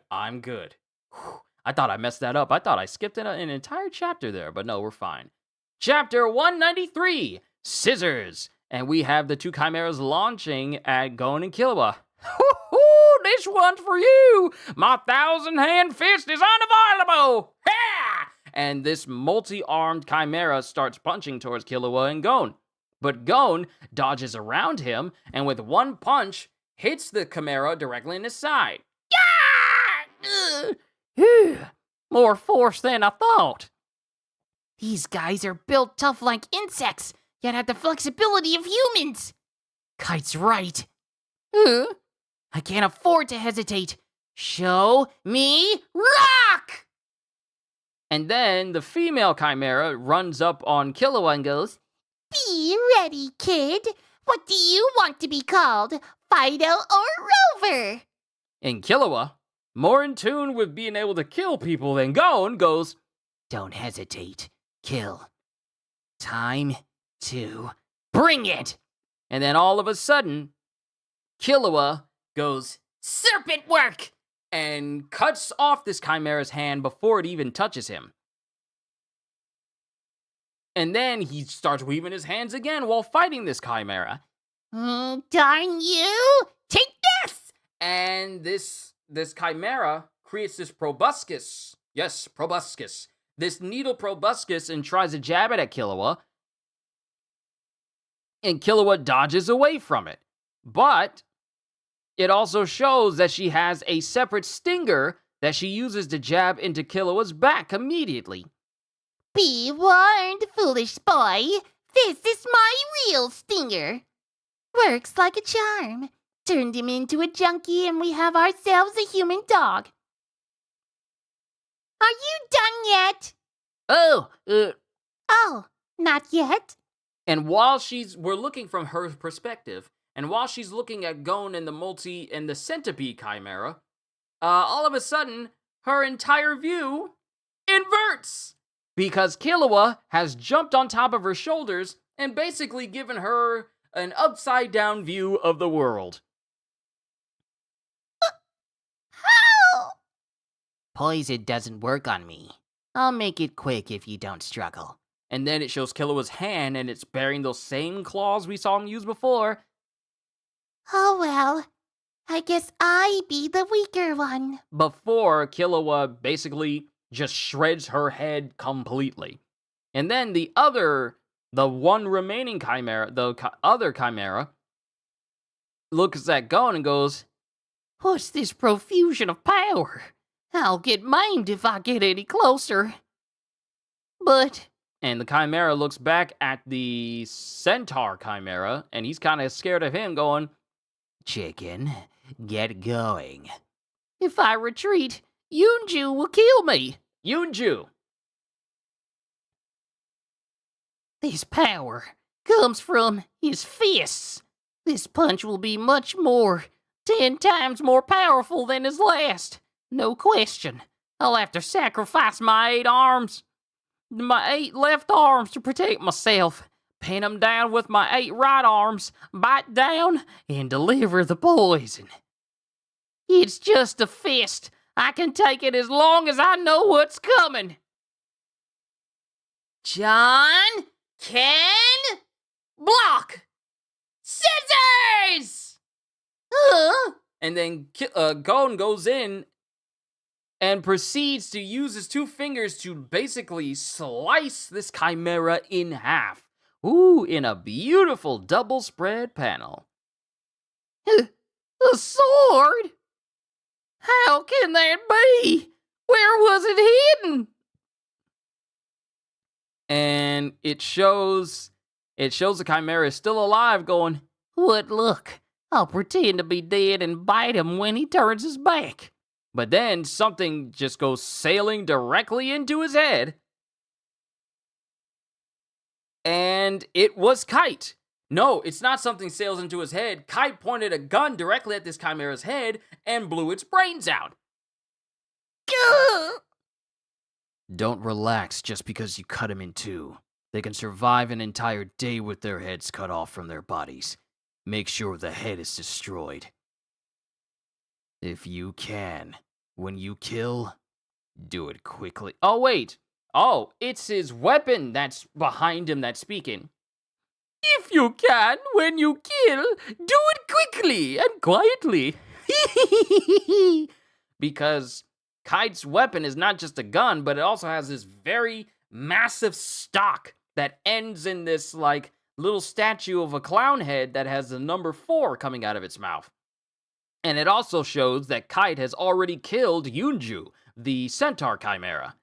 Whew. I thought I messed that up. I thought I skipped an entire chapter there, but no, we're fine. Chapter 193, Scissors. And we have the two chimeras launching at Gon and Killua. Hoo-hoo, this one's for you. My 1,000-hand fist is unavailable. Ha! And this multi-armed chimera starts punching towards Killua and Gon. But Gon dodges around him, and with one punch, hits the chimera directly in his side. More force than I thought. These guys are built tough like insects, yet have the flexibility of humans. Kite's right. I can't afford to hesitate. Show me rock! And then the female chimera runs up on Killua and goes, Be ready, kid. What do you want to be called? Fido or Rover? And Killua, more in tune with being able to kill people than Gon, goes, Don't hesitate. Kill. Time to bring it. and then all of a sudden, Killua goes, Serpent work! and cuts off this chimera's hand before it even touches him. And then he starts weaving his hands again while fighting this chimera. Oh, darn you! Take this! And this chimera creates this proboscis. Yes, proboscis. This needle proboscis and tries to jab it at Killua. And Killua dodges away from it. But it also shows that she has a separate stinger that she uses to jab into Killua's back immediately. Be warned, foolish boy. This is my real stinger. Works like a charm. Turned him into a junkie and we have ourselves a human dog. Are you done yet? Oh, not yet? And while we're looking from her perspective, and while she's looking at Gon and the centipede chimera, all of a sudden, her entire view inverts! Because Killua has jumped on top of her shoulders and basically given her an upside-down view of the world. How? Poison doesn't work on me. I'll make it quick if you don't struggle. And then it shows Killua's hand, and it's bearing those same claws we saw him use before. Oh well, I guess I be the weaker one. Before Killua basically just shreds her head completely. And then the one remaining chimera, other chimera, looks at Gon and goes, What's this profusion of power? I'll get maimed if I get any closer. But... And the chimera looks back at the centaur chimera, and he's kind of scared of him, going, Chicken, get going. if I retreat, Yunju will kill me. Yunju! This power comes from his fists. This punch will be much more, 10 times more powerful than his last. No question. I'll have to sacrifice my 8 arms. My 8 left arms to protect myself. Pin him down with my 8 right arms, bite down, and deliver the poison. It's just a fist. I can take it as long as I know what's coming. John, Ken, block! Scissors! And then Gon goes in and proceeds to use his 2 fingers to basically slice this chimera in half. Ooh, in a beautiful double spread panel. A sword? How can that be? Where was it hidden? And it shows the chimera is still alive, going, What luck. I'll pretend to be dead and bite him when he turns his back. but then something just goes sailing directly into his head. And it was Kite. No, it's not something sails into his head. Kite pointed a gun directly at this chimera's head and blew its brains out. Don't relax just because you cut him in 2. They can survive an entire day with their heads cut off from their bodies. Make sure the head is destroyed. If you can, when you kill, do it quickly. Oh, wait. Oh, it's his weapon that's behind him that's speaking. If you can, when you kill, do it quickly and quietly. Because Kite's weapon is not just a gun, but it also has this very massive stock that ends in this, like, little statue of a clown head that has the number 4 coming out of its mouth. And it also shows that Kite has already killed Yunju, the centaur chimera.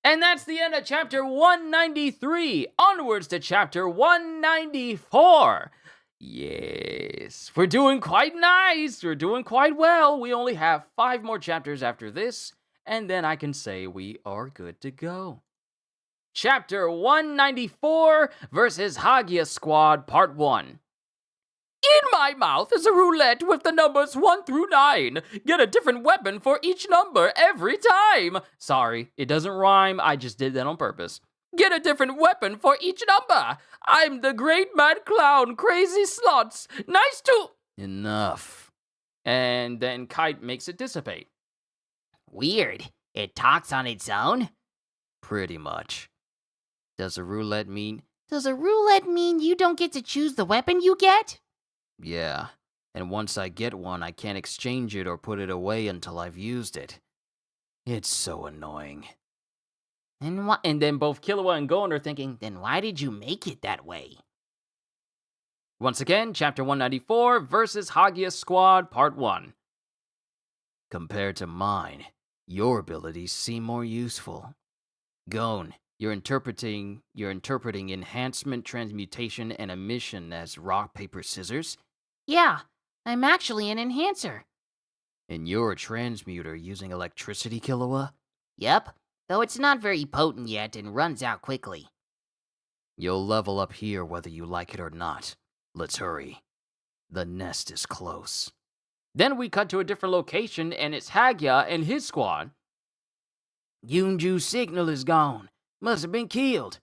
And that's the end of chapter 193. Onwards to chapter 194. Yes, we're doing quite nice. We're doing quite well. We only have 5 more chapters after this, and then I can say we are good to go. Chapter 194 versus Hagia Squad Part 1. In my mouth is a roulette with the numbers 1 through 9. Get a different weapon for each number every time. Sorry, it doesn't rhyme. I just did that on purpose. Get a different weapon for each number. I'm the great mad clown, Crazy Slots. Nice to... Enough. And then Kite makes it dissipate. Weird. It talks on its own? Pretty much. Does a roulette mean? Does a roulette mean you don't get to choose the weapon you get? Yeah. And once I get one, I can't exchange it or put it away until I've used it. It's so annoying. And then both Killua and Gon are thinking, Then why did you make it that way? once again, chapter 194 versus Hagia Squad Part 1. Compared to mine, your abilities seem more useful. Gon, you're interpreting enhancement, transmutation, and emission as rock, paper, scissors. Yeah, I'm actually an enhancer. And you're a transmuter using electricity, Killua? Yep, though it's not very potent yet and runs out quickly. You'll level up here whether you like it or not. Let's hurry. The nest is close. Then we cut to a different location, and it's Hagia and his squad. Yunju's signal is gone. Must have been killed.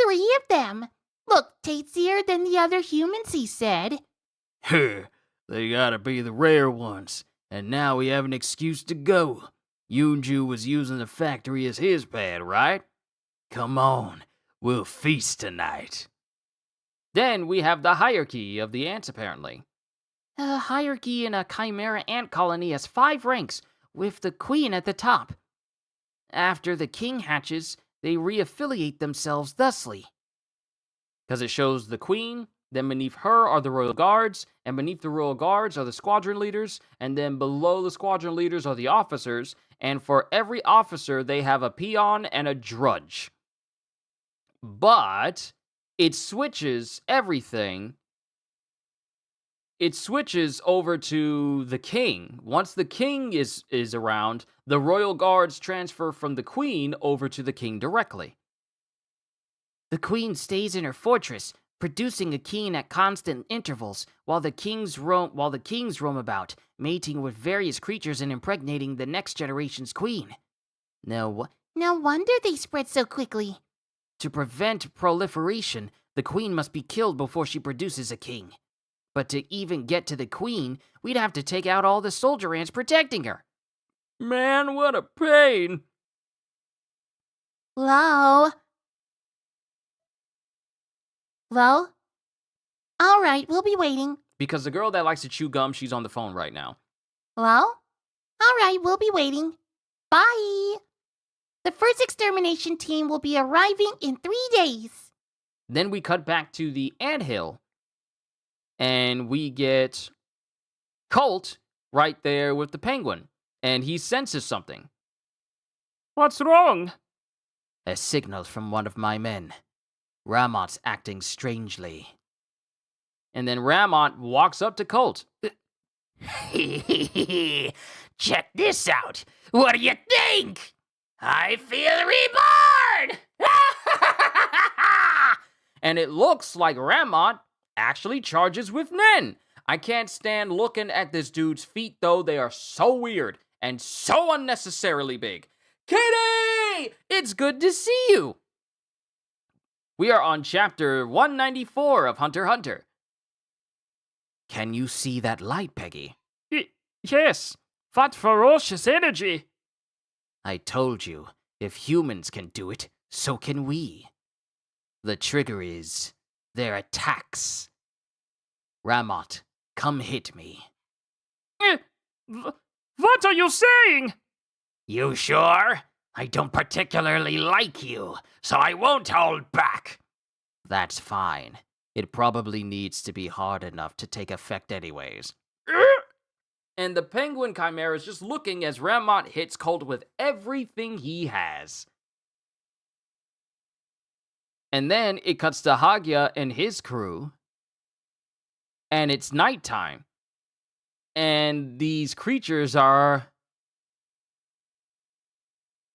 3 of them. Look tastier than the other humans, he said. They gotta be the rare ones. And now we have an excuse to go. Yunju was using the factory as his pad, right? Come on, we'll feast tonight. Then we have the hierarchy of the ants, apparently. A hierarchy in a chimera ant colony has 5 ranks, with the queen at the top. After the king hatches, they reaffiliate themselves thusly. Because it shows the queen, then beneath her are the royal guards, and beneath the royal guards are the squadron leaders, and then below the squadron leaders are the officers, and for every officer they have a peon and a drudge. But it switches everything. It switches over to the king. Once the king is around, the royal guards transfer from the queen over to the king directly. The queen stays in her fortress, producing a king at constant intervals, while the kings roam about, mating with various creatures and impregnating the next generation's queen. No wonder they spread so quickly. To prevent proliferation, the queen must be killed before she produces a king. But to even get to the queen, we'd have to take out all the soldier ants protecting her. Man, what a pain! Hello? Hello? All right, we'll be waiting. Because the girl that likes to chew gum, she's on the phone right now. Hello? All right, we'll be waiting. Bye. The first extermination team will be arriving in 3 days. Then we cut back to the anthill, and we get Colt right there with the penguin, and he senses something. What's wrong? A signal from one of my men. Ramot's acting strangely. And then Ramot walks up to Colt. Check this out. What do you think? I feel reborn! And it looks like Ramot actually charges with Nen. I can't stand looking at this dude's feet, though. They are so weird and so unnecessarily big. Katie! It's good to see you. We are on chapter 194 of Hunter x Hunter. Can you see that light, Peggy? Yes, what ferocious energy! I told you, if humans can do it, so can we. The trigger is their attacks. Ramot, come hit me. What are you saying? You sure? I don't particularly like you, so I won't hold back. That's fine. It probably needs to be hard enough to take effect anyways. And the penguin chimera is just looking as Ramot hits Colt with everything he has. And then it cuts to Hagia and his crew. And it's nighttime. And these creatures are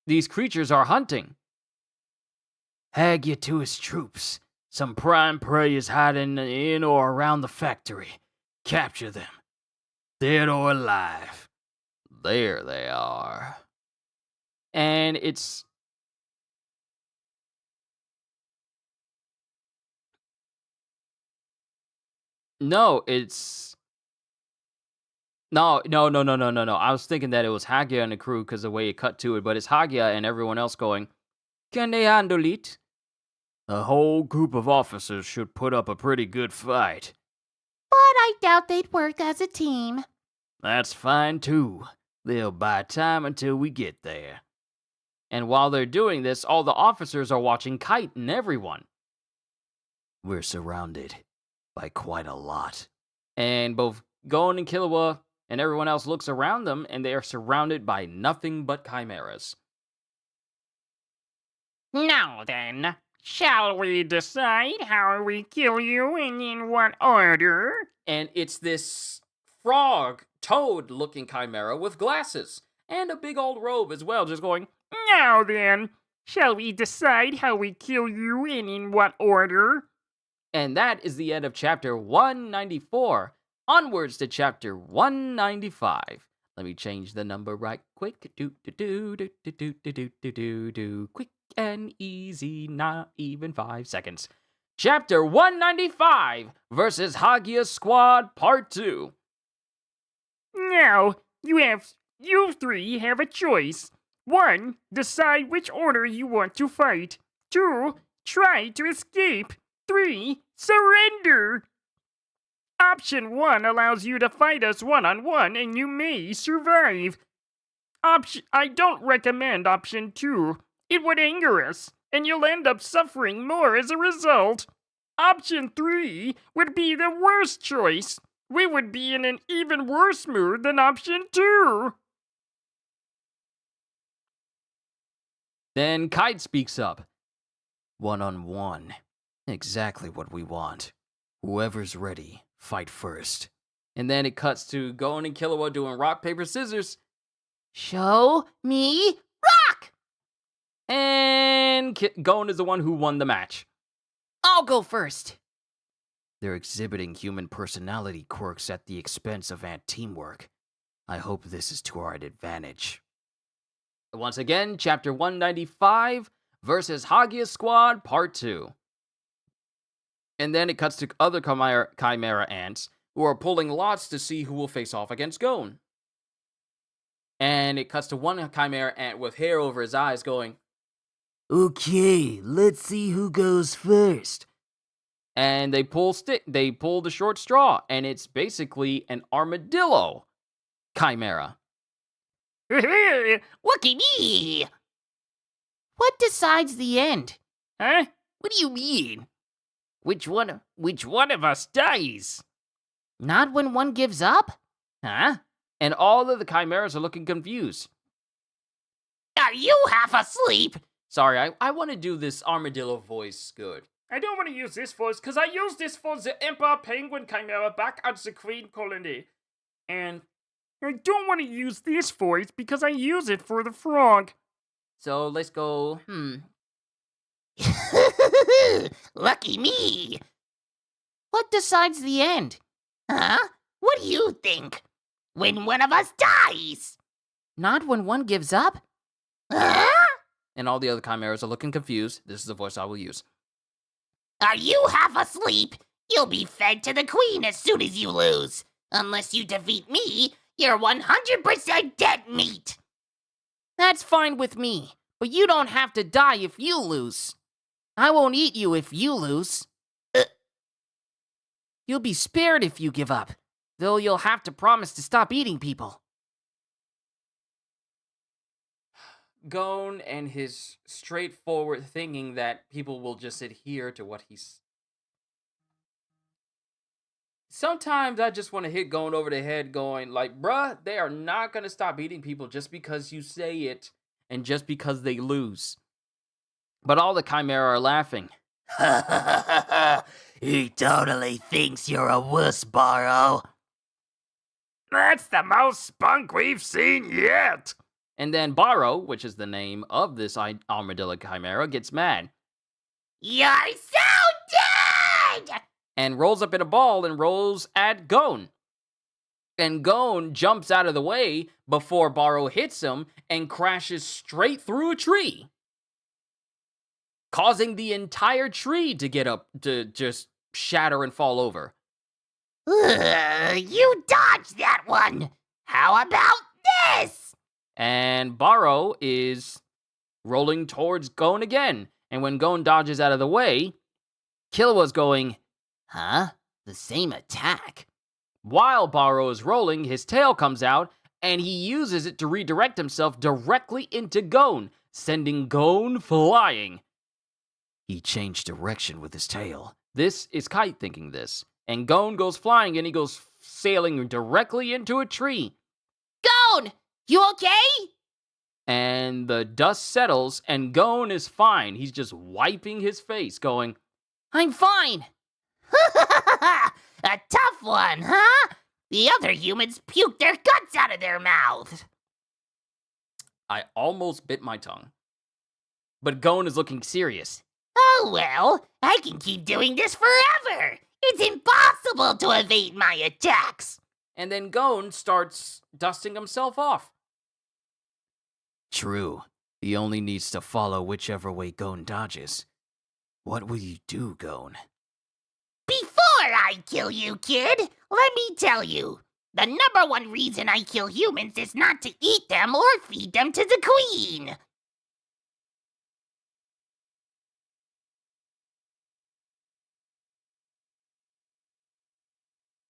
hunting. Hagia to his troops. Some prime prey is hiding in or around the factory. Capture them, dead or alive. There they are. And it's... No, it's... No. I was thinking that it was Hagia and the crew because the way it cut to it, but it's Hagia and everyone else going, can they handle it? A whole group of officers should put up a pretty good fight. But I doubt they'd work as a team. That's fine too. They'll buy time until we get there. And while they're doing this, all the officers are watching Kite and everyone. We're surrounded by quite a lot. And both Gon and Killua and everyone else looks around them, and they are surrounded by nothing but chimeras. Now then, shall we decide how we kill you and in what order? And it's this frog, toad-looking chimera with glasses and a big old robe as well, just going, Now then, shall we decide how we kill you and in what order? and that is the end of chapter 194. Onwards to chapter 195. Let me change the number right quick. Quick and easy, not even 5 seconds. Chapter 195 versus Hagia Squad Part 2. Now, you three have a choice. 1, decide which order you want to fight. 2, try to escape. 3, surrender. Option 1 allows you to fight us one-on-one and you may survive. I don't recommend option 2. It would anger us, and you'll end up suffering more as a result. Option 3 would be the worst choice. We would be in an even worse mood than option 2. Then Kite speaks up. One-on-one. Exactly what we want. Whoever's ready, fight first. And then it cuts to Gon and Killua doing rock, paper, scissors. Show me rock! And Gon is the one who won the match. I'll go first. They're exhibiting human personality quirks at the expense of ant teamwork. I hope this is to our advantage. Once again, chapter 195 versus Hagia Squad Part 2. And then it cuts to other chimera ants who are pulling lots to see who will face off against Gon. And it cuts to one chimera ant with hair over his eyes going, Okay, let's see who goes first. and they pull the short straw, and it's basically an armadillo chimera. Looky me! What decides the end? Huh? What do you mean? Which one of us dies? Not when one gives up? Huh? And all of the chimeras are looking confused. Are you half asleep? Sorry, I want to do this armadillo voice good. I don't want to use this voice, because I used this for the Emperor Penguin Chimera back at the Queen Colony. And I don't want to use this voice, because I use it for the frog. So let's go, Lucky me. What decides the end? Huh? What do you think? When one of us dies? Not when one gives up? Huh? And all the other chimeras are looking confused. This is the voice I will use. Are you half asleep? You'll be fed to the queen as soon as you lose. Unless you defeat me, you're 100% dead meat. That's fine with me, but you don't have to die if you lose. I won't eat you if you lose. You'll be spared if you give up, though you'll have to promise to stop eating people. Gon and his straightforward thinking that people will just adhere to what he's. Sometimes I just want to hit Gon over the head, going like, bruh, they are not going to stop eating people just because you say it and just because they lose. But all the Chimera are laughing. He totally thinks you're a wuss, Borrow. That's the most spunk we've seen yet. And then Barrow, which is the name of this armadillo Chimera, gets mad. You're so dead! And rolls up in a ball and rolls at Gon. And Gon jumps out of the way before Barrow hits him and crashes straight through a tree, causing the entire tree to get up, to just shatter and fall over. You dodged that one. How about this? And Barrow is rolling towards Gon again. And when Gon dodges out of the way, Killua's going, Huh? The same attack? while Barrow is rolling, his tail comes out, and he uses it to redirect himself directly into Gon, sending Gon flying. He changed direction with his tail. This is Kite thinking this. And Gon goes flying, and he goes sailing directly into a tree. Gon, you okay? And the dust settles, and Gon is fine. He's just wiping his face, going, I'm fine. A tough one, huh? The other humans puked their guts out of their mouth. I almost bit my tongue. But Gon is looking serious. Oh well, I can keep doing this forever. It's impossible to evade my attacks. And then Gon starts dusting himself off. True. He only needs to follow whichever way Gon dodges. What will you do, Gon? Before I kill you, kid, let me tell you. The number one reason I kill humans is not to eat them or feed them to the queen.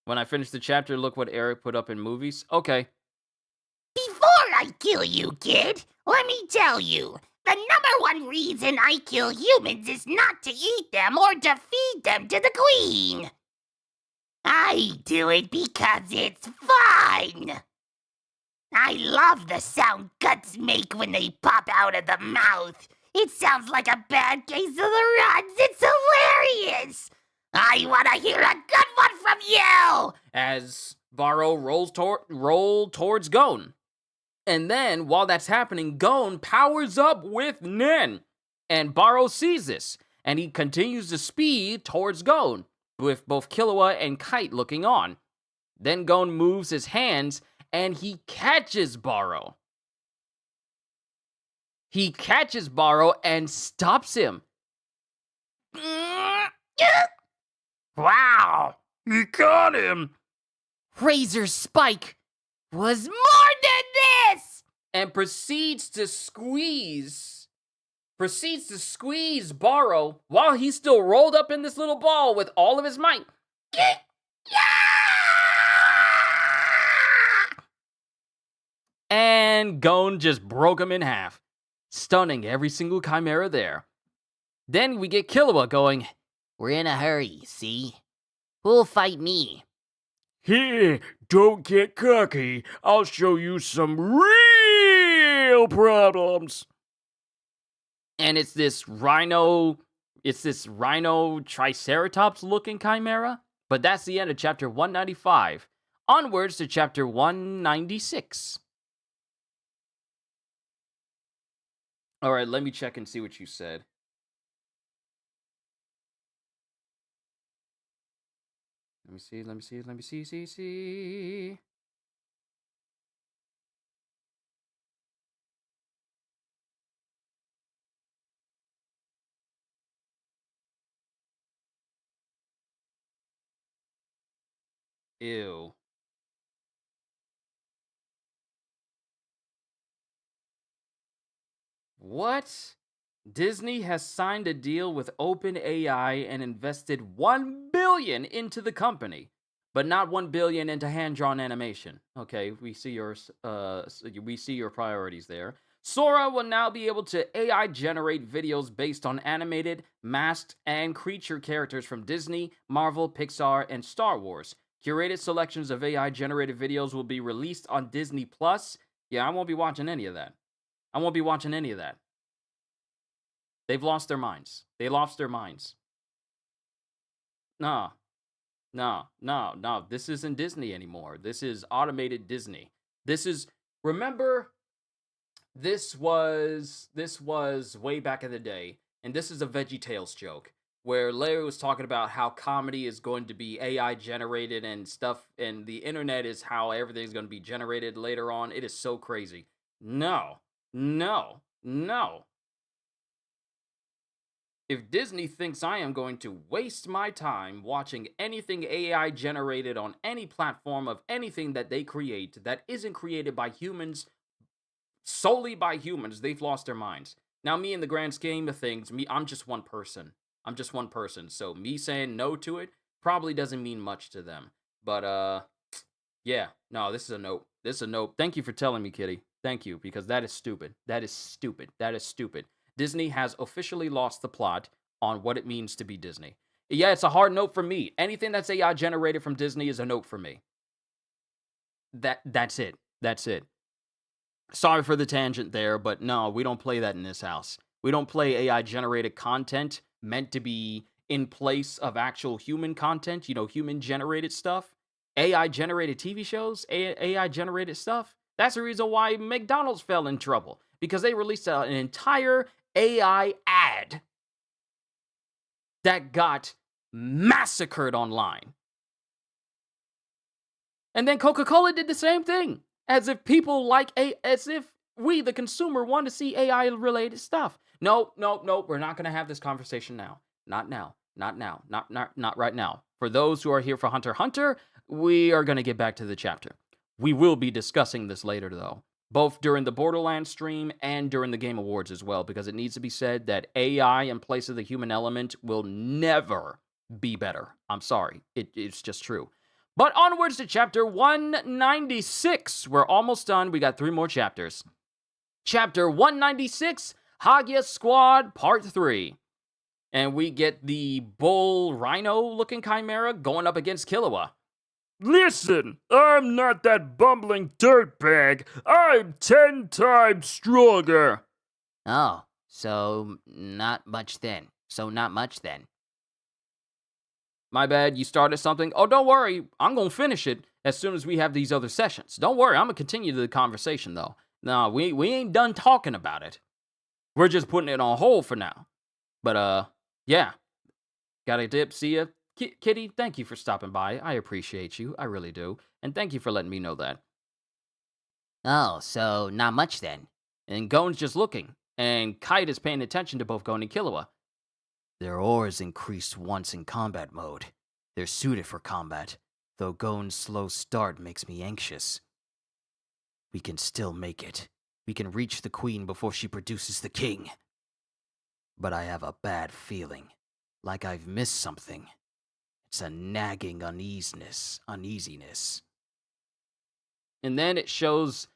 When I finish the chapter, look what Eric put up in movies. Okay. Before I kill you, kid, let me tell you. The number one reason I kill humans is not to eat them or to feed them to the queen. I do it because it's fun. I love the sound guts make when they pop out of the mouth. It sounds like a bad case of the runs. It's hilarious. I want to hear a good one from you. As Barrow rolls towards Gon. And then, while that's happening, Gon powers up with Nen. And Barrow sees this, and he continues to speed towards Gon, with both Killua and Kite looking on. Then Gon moves his hands, and he catches Barrow. He catches Barrow and stops him. Wow, he got him. Razor Spike Was more than this. And proceeds to squeeze Barrow while he's still rolled up in this little ball with all of his might. And Gon just broke him in half, stunning every single Chimera there. Then we get Killua going, We're in a hurry, see? Who'll fight me? Here, don't get cocky. I'll show you some real problems. and it's this rhino triceratops looking Chimera. But that's the end of chapter 195. Onwards to chapter 196. All right, let me check and see what you said. Let me see. Ew. What? Disney has signed a deal with OpenAI and invested 1 billion into the company, but not 1 billion into hand-drawn animation. Okay, we see your priorities there. Sora will now be able to AI generate videos based on animated, masked, and creature characters from Disney, Marvel, Pixar, and Star Wars. Curated selections of AI generated videos will be released on Disney Plus. Yeah, I won't be watching any of that. I won't be watching any of that. They've lost their minds. They lost their minds. No. This isn't Disney anymore. This is automated Disney. Remember, this was way back in the day, and this is a VeggieTales joke, where Larry was talking about how comedy is going to be AI generated and stuff, and the internet is how everything's going to be generated later on. It is so crazy. No. If Disney thinks I am going to waste my time watching anything AI generated on any platform of anything that they create that isn't created by humans, solely by humans, they've lost their minds. Now, me, in the grand scheme of things, I'm just one person. So me saying no to it probably doesn't mean much to them. But, yeah. No, this is a nope. Thank you for telling me, Kitty. Thank you, because that is stupid. That is stupid. Disney has officially lost the plot on what it means to be Disney. Yeah, it's a hard note for me. Anything that's AI generated from Disney is a note for me. That's it. Sorry for the tangent there, but no, we don't play that in this house. We don't play AI generated content meant to be in place of actual human content, human generated stuff. AI generated TV shows, AI generated stuff. That's the reason why McDonald's fell in trouble, because they released an entire AI ad that got massacred online. And then Coca-Cola did the same thing, as if we, the consumer, want to see AI-related stuff. No, we're not going to have this conversation now. Not right now. For those who are here for Hunter x Hunter, we are going to get back to the chapter. We will be discussing this later, though, both during the Borderlands stream and during the Game Awards as well, because it needs to be said that AI in place of the human element will never be better. I'm sorry. It's just true. But onwards to chapter 196. We're almost done. We got 3 more chapters. Chapter 196, Hagia Squad, Part 3. And we get the bull rhino-looking chimera going up against Killua. Listen, I'm not that bumbling dirtbag. I'm 10 times stronger. Oh, so not much then. My bad, you started something? Oh, don't worry. I'm going to finish it as soon as we have these other sessions. Don't worry, I'm going to continue the conversation, though. No, we ain't done talking about it. We're just putting it on hold for now. But, yeah. Gotta dip, see ya. Kitty, thank you for stopping by. I appreciate you. I really do. And thank you for letting me know that. Oh, so not much then. And Gon's just looking. And Kite is paying attention to both Gon and Killua. Their auras increased once in combat mode. They're suited for combat, though Gon's slow start makes me anxious. We can still make it. We can reach the queen before she produces the king. But I have a bad feeling, like I've missed something. It's a nagging uneasiness. And then it shows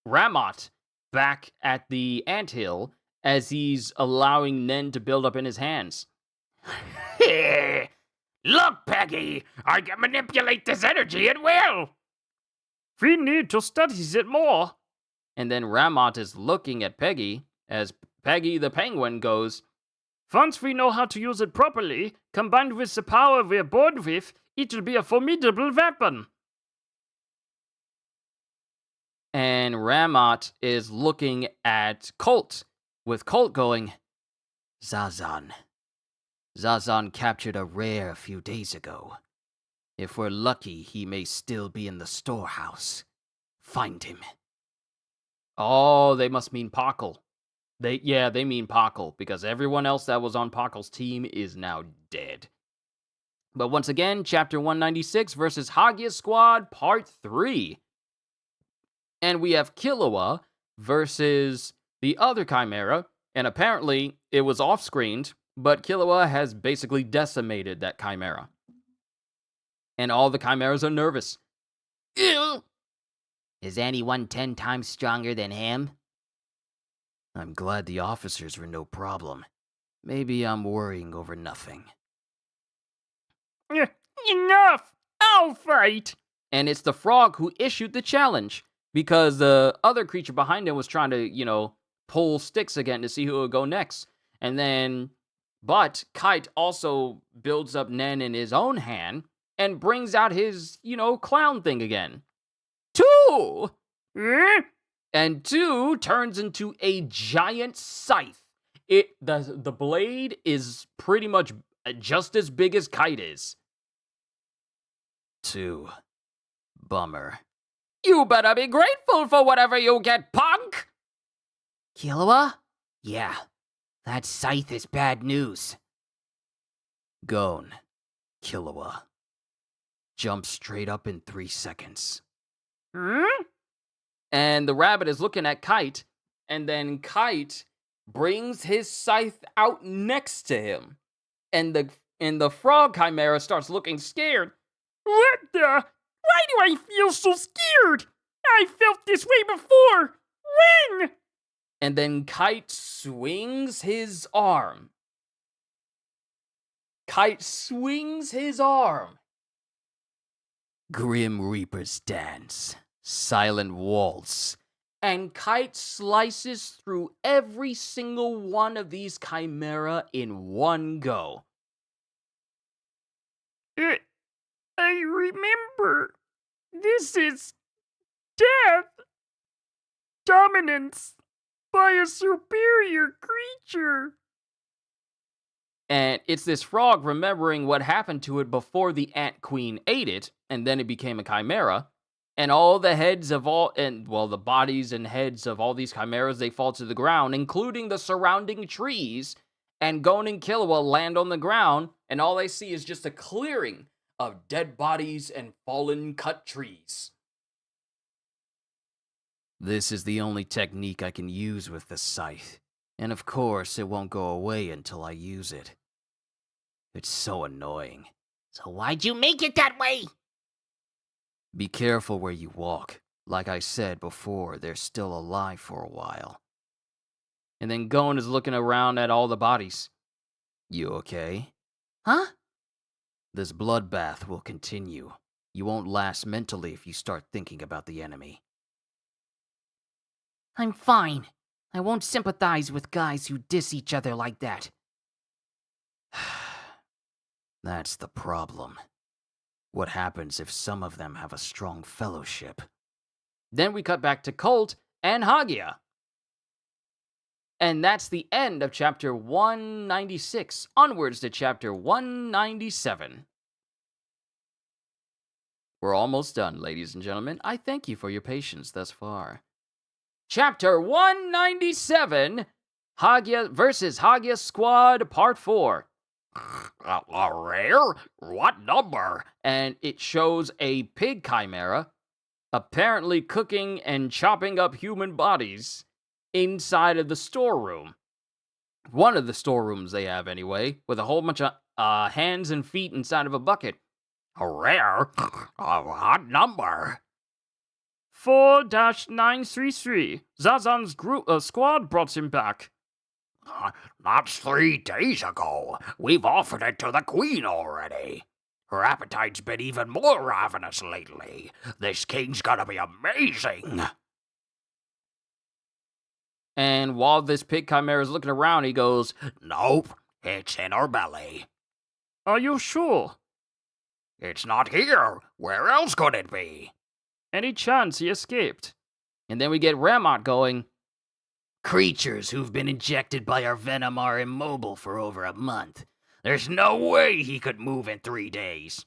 Ramot back at the anthill as he's allowing Nen to build up in his hands. Look, Peggy, I can manipulate this energy at will. We need to study it more. And then Ramot is looking at Peggy as Peggy the penguin goes, once we know how to use it properly, combined with the power we're born with, it'll be a formidable weapon. And Ramot is looking at Colt, with Colt going, Zazan. Zazan captured a rare a few days ago. If we're lucky, he may still be in the storehouse. Find him. Oh, they must mean Pockle. They mean Pockle, because everyone else that was on Pockle's team is now dead. But once again, Chapter 196 versus Hagia Squad Part 3. And we have Killua versus the other Chimera. And apparently, it was off-screened, but Killua has basically decimated that Chimera. And all the Chimeras are nervous. Ew. Is anyone 10 times stronger than him? I'm glad the officers were no problem. Maybe I'm worrying over nothing. Enough! I'll fight! And it's the frog who issued the challenge, because the other creature behind him was trying to, pull sticks again to see who would go next. And then, but Kite also builds up Nen in his own hand and brings out his, clown thing again. 2! And 2 turns into a giant scythe. The blade is pretty much just as big as Kite is. 2. Bummer. You better be grateful for whatever you get, punk! Killua? Yeah, that scythe is bad news. Gon. Killua. Jump straight up in 3 seconds. And the rabbit is looking at Kite, and then Kite brings his scythe out next to him. And the frog chimera starts looking scared. What the? Why do I feel so scared? I felt this way before. When? And then Kite swings his arm. Kite swings his arm. Grim Reaper's Dance. Silent Waltz. And Kite slices through every single one of these chimera in one go. I remember. This is death. Dominance by a superior creature. And it's this frog remembering what happened to it before the Ant Queen ate it, and then it became a chimera. And all the heads of the bodies and heads of all these chimeras, they fall to the ground, including the surrounding trees. And Gon and Killua land on the ground, and all they see is just a clearing of dead bodies and fallen cut trees. This is the only technique I can use with the scythe. And of course, it won't go away until I use it. It's so annoying. So why'd you make it that way? Be careful where you walk. Like I said before, they're still alive for a while. And then Gon is looking around at all the bodies. You okay? Huh? This bloodbath will continue. You won't last mentally if you start thinking about the enemy. I'm fine. I won't sympathize with guys who diss each other like that. That's the problem. What happens if some of them have a strong fellowship? Then we cut back to Colt and Hagia. And that's the end of chapter 196. Onwards to chapter 197. We're almost done, ladies and gentlemen. I thank you for your patience thus far. Chapter 197, Hagia versus Hagia Squad, Part 4. A rare? What number? And it shows a pig chimera apparently cooking and chopping up human bodies inside of the storeroom. One of the storerooms they have, anyway, with a whole bunch of hands and feet inside of a bucket. A rare? What number? 4-933. Zazan's squad brought him back. That's 3 days ago. We've offered it to the Queen already. Her appetite's been even more ravenous lately. This king's gonna be amazing. And while this pig chimera is looking around, he goes, Nope, it's in her belly. Are you sure? It's not here. Where else could it be? Any chance he escaped? and then we get Ramot going, Creatures who've been injected by our venom are immobile for over a month. There's no way he could move in 3 days.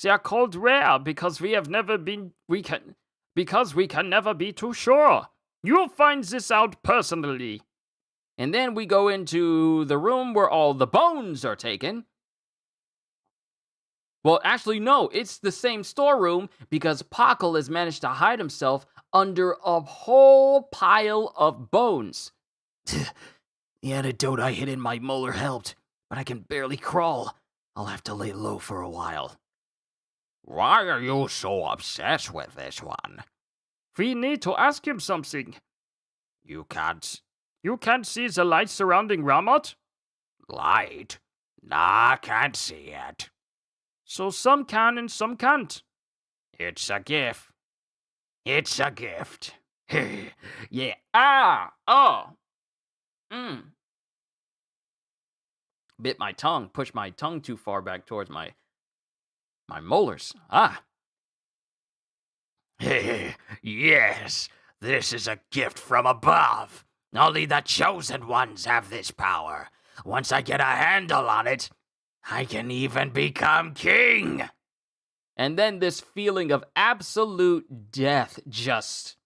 They are called rare because we can never be too sure. You'll find this out personally. And then we go into the room where all the bones are taken. Well, actually, no, it's the same storeroom because Pockle has managed to hide himself under a whole pile of bones. The antidote I hid in my molar helped, but I can barely crawl. I'll have to lay low for a while. Why are you so obsessed with this one? We need to ask him something. You can't You can't see the light surrounding Ramat? light? Nah, can't see it. So some can and some can't. It's a gift. It's a gift. Yeah. Oh. Bit my tongue, pushed my tongue too far back towards my molars. Yes, this is a gift from above. Only the chosen ones have this power. Once I get a handle on it, I can even become king. And then this feeling of absolute death just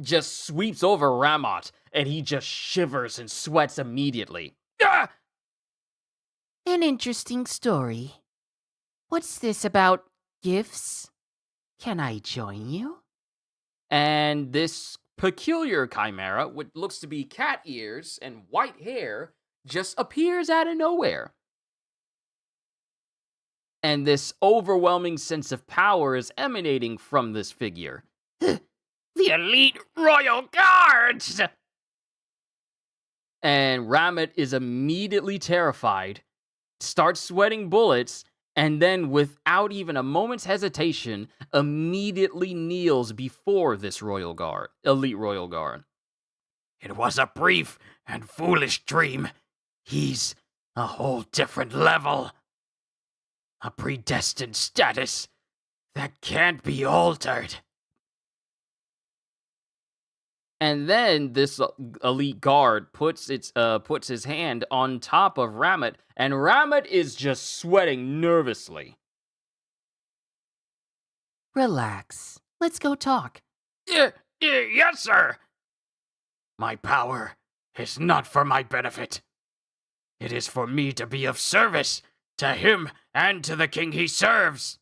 sweeps over Ramat, and he just shivers and sweats immediately. Ah! An interesting story. What's this about gifts? Can I join you? And this peculiar chimera, which looks to be cat ears and white hair, just appears out of nowhere. And this overwhelming sense of power is emanating from this figure. The elite royal guards! And Ramat is immediately terrified, starts sweating bullets, and then, without even a moment's hesitation, immediately kneels before this elite royal guard. It was a brief and foolish dream. He's a whole different level. A predestined status that can't be altered. And then this elite guard puts his hand on top of Ramat, and Ramat is just sweating nervously. Relax. Let's go talk. Yes, sir. My power is not for my benefit. It is for me to be of service to him and to the king he serves.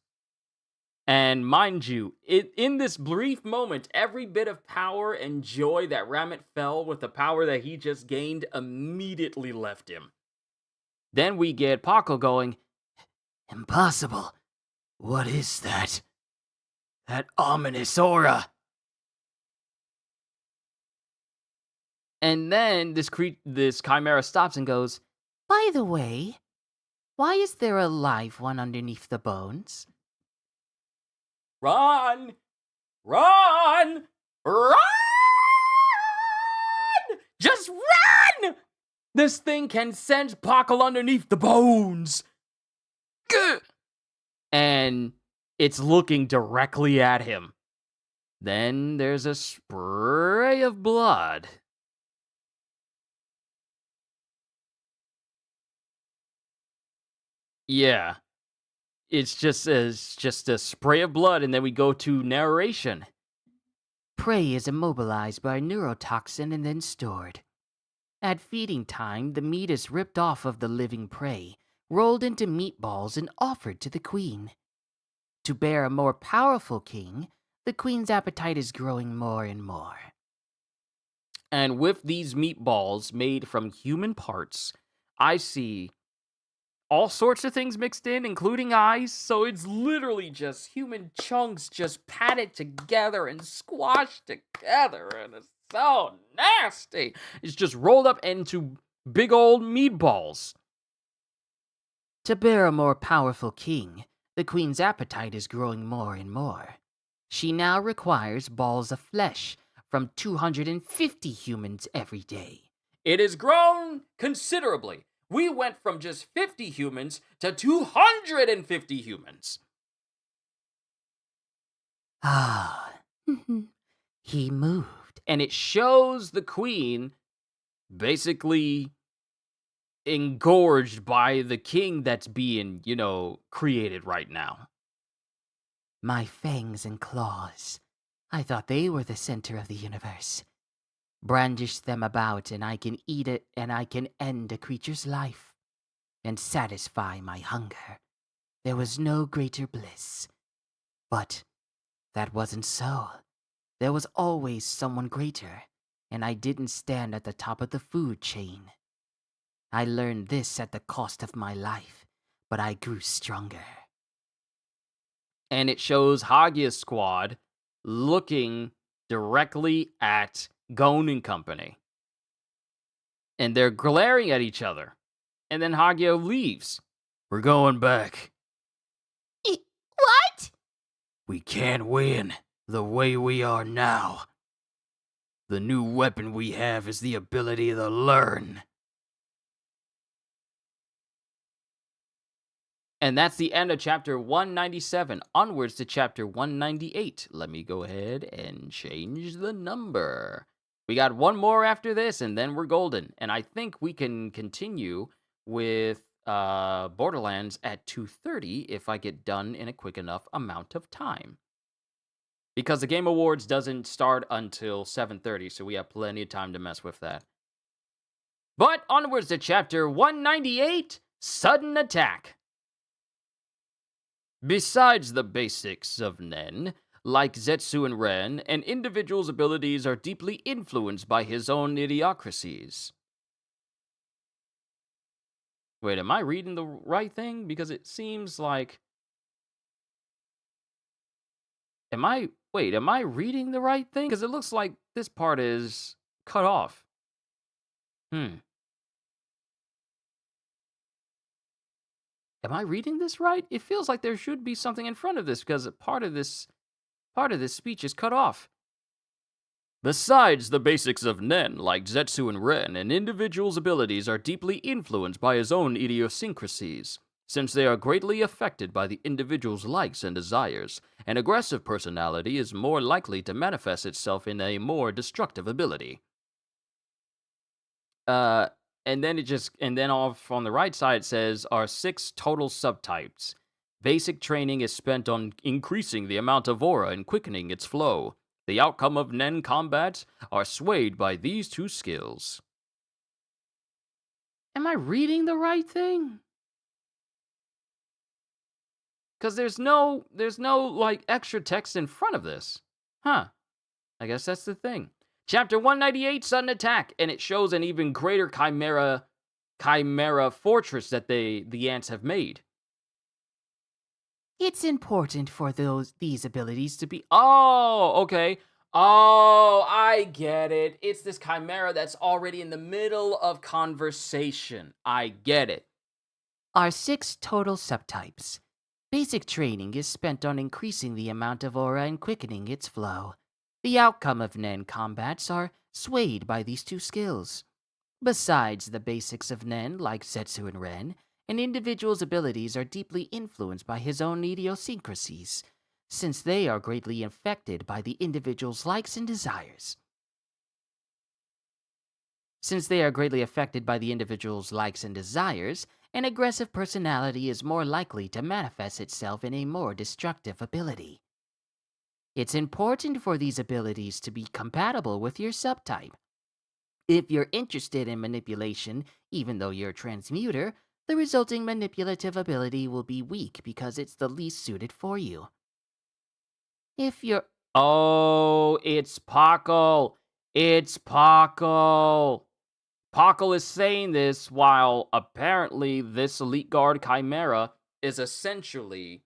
And mind you, in this brief moment, every bit of power and joy that Ramat felt with the power that he just gained immediately left him. Then we get Paco going, Impossible. What is that? That ominous aura. and then this chimera stops and goes, By the way, why is there a live one underneath the bones? Run! Run! Run! Just run! This thing can sense Pockle underneath the bones. Gah! And it's looking directly at him. Then there's a spray of blood. Yeah. It's just a spray of blood, and then we go to narration. Prey is immobilized by a neurotoxin and then stored. At feeding time, the meat is ripped off of the living prey, rolled into meatballs, and offered to the queen. To bear a more powerful king, the queen's appetite is growing more and more. And with these meatballs made from human parts, I see all sorts of things mixed in, including eyes. So it's literally just human chunks just patted together and squashed together. And it's so nasty. It's just rolled up into big old meatballs. To bear a more powerful king, the queen's appetite is growing more and more. She now requires balls of flesh from 250 humans every day. It has grown considerably. We went from just 50 humans to 250 humans. Ah, he moved. And it shows the queen basically engorged by the king that's being, created right now. My fangs and claws. I thought they were the center of the universe. Brandish them about and I can eat it and I can end a creature's life and satisfy my hunger. there was no greater bliss. But that wasn't so. There was always someone greater, and I didn't stand at the top of the food chain. I learned this at the cost of my life, but I grew stronger. And it shows Hagia's squad looking directly at Gon and company. And they're glaring at each other. And then Hagia leaves. We're going back. What? We can't win the way we are now. The new weapon we have is the ability to learn. And that's the end of chapter 197. Onwards to chapter 198. Let me go ahead and change the number. We got one more after this, and then we're golden. And I think we can continue with Borderlands at 2:30 if I get done in a quick enough amount of time. Because the Game Awards doesn't start until 7:30, so we have plenty of time to mess with that. But onwards to chapter 198, Sudden Attack. Besides the basics of Nen, like Zetsu and Ren, an individual's abilities are deeply influenced by his own idiocracies. Wait, am I reading the right thing? Because it seems like... Am I reading the right thing? Because it looks like this part is cut off. Am I reading this right? It feels like there should be something in front of this because part of this speech is cut off. Besides the basics of Nen, like Zetsu and Ren, an individual's abilities are deeply influenced by his own idiosyncrasies. Since they are greatly affected by the individual's likes and desires, an aggressive personality is more likely to manifest itself in a more destructive ability. And then off on the right side it says, are 6 total subtypes. Basic training is spent on increasing the amount of aura and quickening its flow. The outcome of Nen combats are swayed by these 2 skills. Am I reading the right thing? Because there's no like extra text in front of this. Huh. I guess that's the thing. Chapter 198, Sudden Attack, and it shows an even greater Chimera fortress that the ants have made. It's important for these abilities to be... Oh, okay. Oh, I get it. It's this Chimera that's already in the middle of conversation. I get it. Are 6 total subtypes. Basic training is spent on increasing the amount of aura and quickening its flow. The outcome of Nen combats are swayed by these 2 skills. Besides the basics of Nen, like Zetsu and Ren, an individual's abilities are deeply influenced by his own idiosyncrasies, since they are greatly affected by the individual's likes and desires. An aggressive personality is more likely to manifest itself in a more destructive ability. It's important for these abilities to be compatible with your subtype. If you're interested in manipulation, even though you're a transmuter, the resulting manipulative ability will be weak because it's the least suited for you. If you're... Oh, it's Pakal. It's Pakal. Pakal is saying this while apparently this Elite Guard Chimera is essentially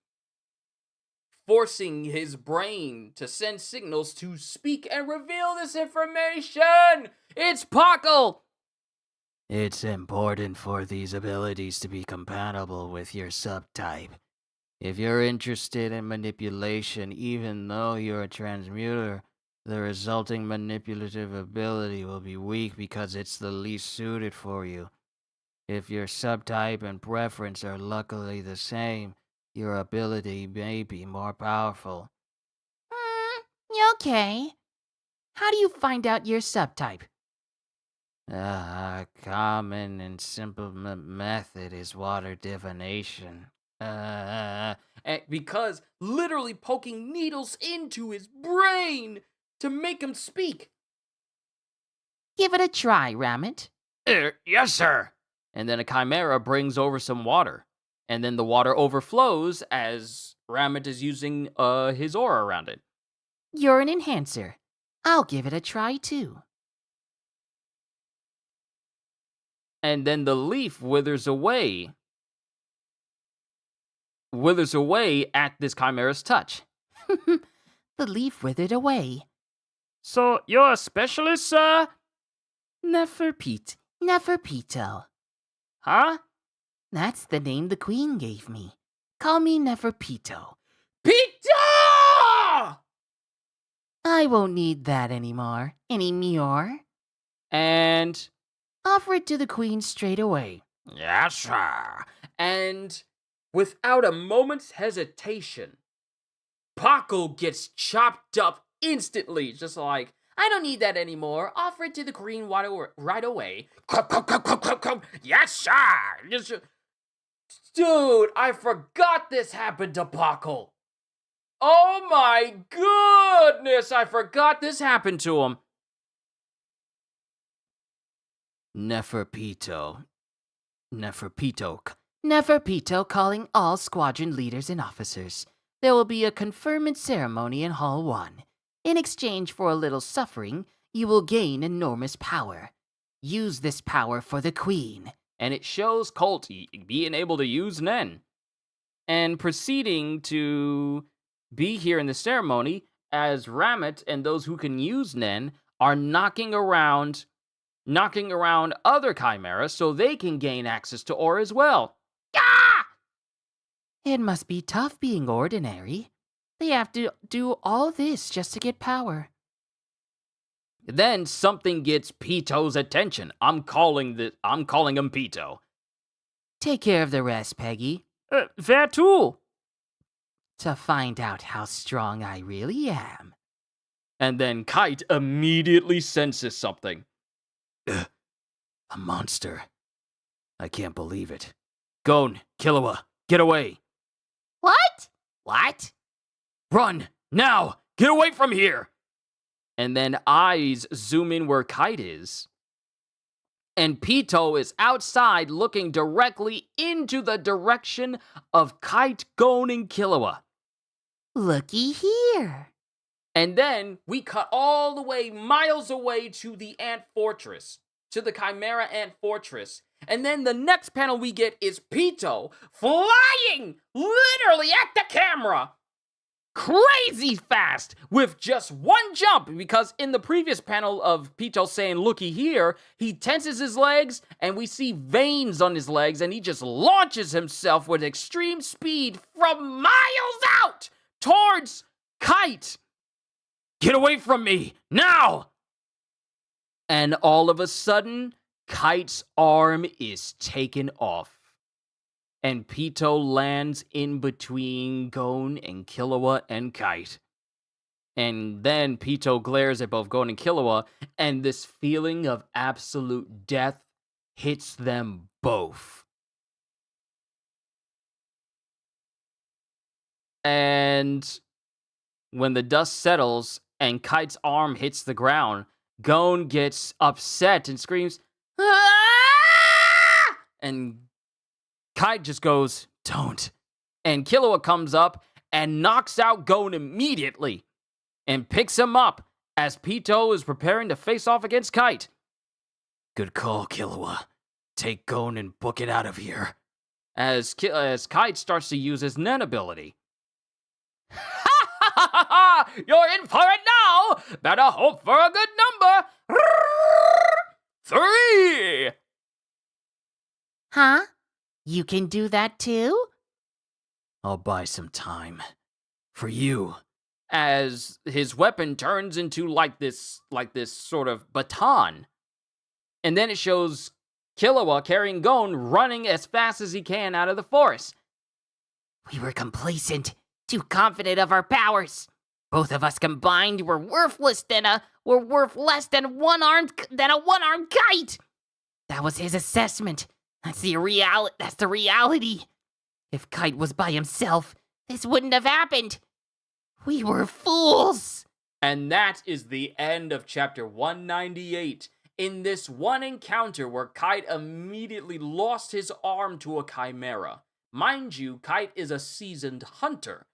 forcing his brain to send signals to speak and reveal this information. It's Pakal. It's important for these abilities to be compatible with your subtype. If you're interested in manipulation, even though you're a transmuter, the resulting manipulative ability will be weak because it's the least suited for you. If your subtype and preference are luckily the same, your ability may be more powerful. Okay. How do you find out your subtype? A common and simple method is water divination. Because literally poking needles into his brain to make him speak. Give it a try, Ramit. Yes, sir. And then a Chimera brings over some water. And then the water overflows as Ramit is using his aura around it. You're an enhancer. I'll give it a try too. And then the leaf withers away. Withers away at this Chimera's touch. The leaf withered away. So, you're a specialist, sir? Neferpito. Huh? That's the name the queen gave me. Call me Neferpito. Pita! I won't need that anymore. And Offer it to the queen straight away. Yes, sir. And without a moment's hesitation, Paco gets chopped up instantly. Just like, I don't need that anymore. Offer it to the queen right away. Yes, sir. Just- Dude, I forgot this happened to Paco. Oh my goodness, I forgot this happened to him. Neferpito Neferpito calling all squadron leaders and officers. There will be a conferment ceremony in Hall 1. In exchange for a little suffering, you will gain enormous power. Use this power for the queen. And it shows Colt being able to use Nen. And proceeding to be here in the ceremony as Ramit and those who can use Nen are knocking around other chimeras so they can gain access to ore as well. Ah! It must be tough being ordinary. They have to do all this just to get power. Then something gets Pito's attention. I'm calling him Pito. Take care of the rest, Peggy, Where to? to find out how strong I really am. And then Kite immediately senses something. A monster. I can't believe it. Gon, Killua, get away. What? Run! Now! Get away from here! And then eyes zoom in where Kite is. And Pito is outside looking directly into the direction of Kite, Gon, and Killua. Looky here. And then we cut all the way miles away to the Ant Fortress, to the Chimera Ant Fortress. And then the next panel we get is Pito flying literally at the camera. Crazy fast with just one jump, because in the previous panel of Pito saying, looky here, he tenses his legs and we see veins on his legs and he just launches himself with extreme speed from miles out towards Kite. Get away from me, now! And all of a sudden, Kite's arm is taken off. And Pito lands in between Gon and Killua and Kite. And then Pito glares at both Gon and Killua, and this feeling of absolute death hits them both. And when the dust settles and Kite's arm hits the ground, Gon gets upset and screams, "Ah!" And Kite just goes, "Don't." And Killua comes up and knocks out Gon immediately and picks him up as Pito is preparing to face off against Kite. Good call, Killua. Take Gon and book it out of here. As Kite starts to use his Nen ability. You're in for it now! Better hope for a good number! 3! Huh? You can do that too? I'll buy some time. For you. As his weapon turns into like this sort of baton. And then it shows Killua carrying Gon running as fast as he can out of the forest. We were complacent, too confident of our powers. Both of us combined were worth less than a one-armed kite. That was his assessment. That's the reality. If Kite was by himself, this wouldn't have happened. We were fools. And that is the end of chapter 198. In this one encounter where Kite immediately lost his arm to a chimera, Mind you, Kite is a seasoned hunter.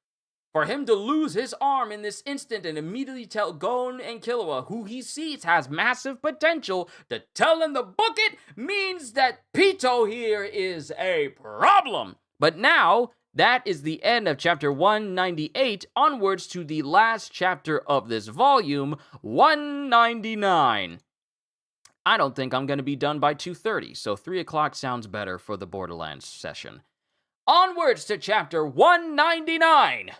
For him to lose his arm in this instant and immediately tell Gon and Killua, who he sees has massive potential, to tell him to book it means that Pito here is a problem. But now, that is the end of chapter 198, onwards to the last chapter of this volume, 199. I don't think I'm going to be done by 2:30, so 3 o'clock sounds better for the Borderlands session. Onwards to chapter 199.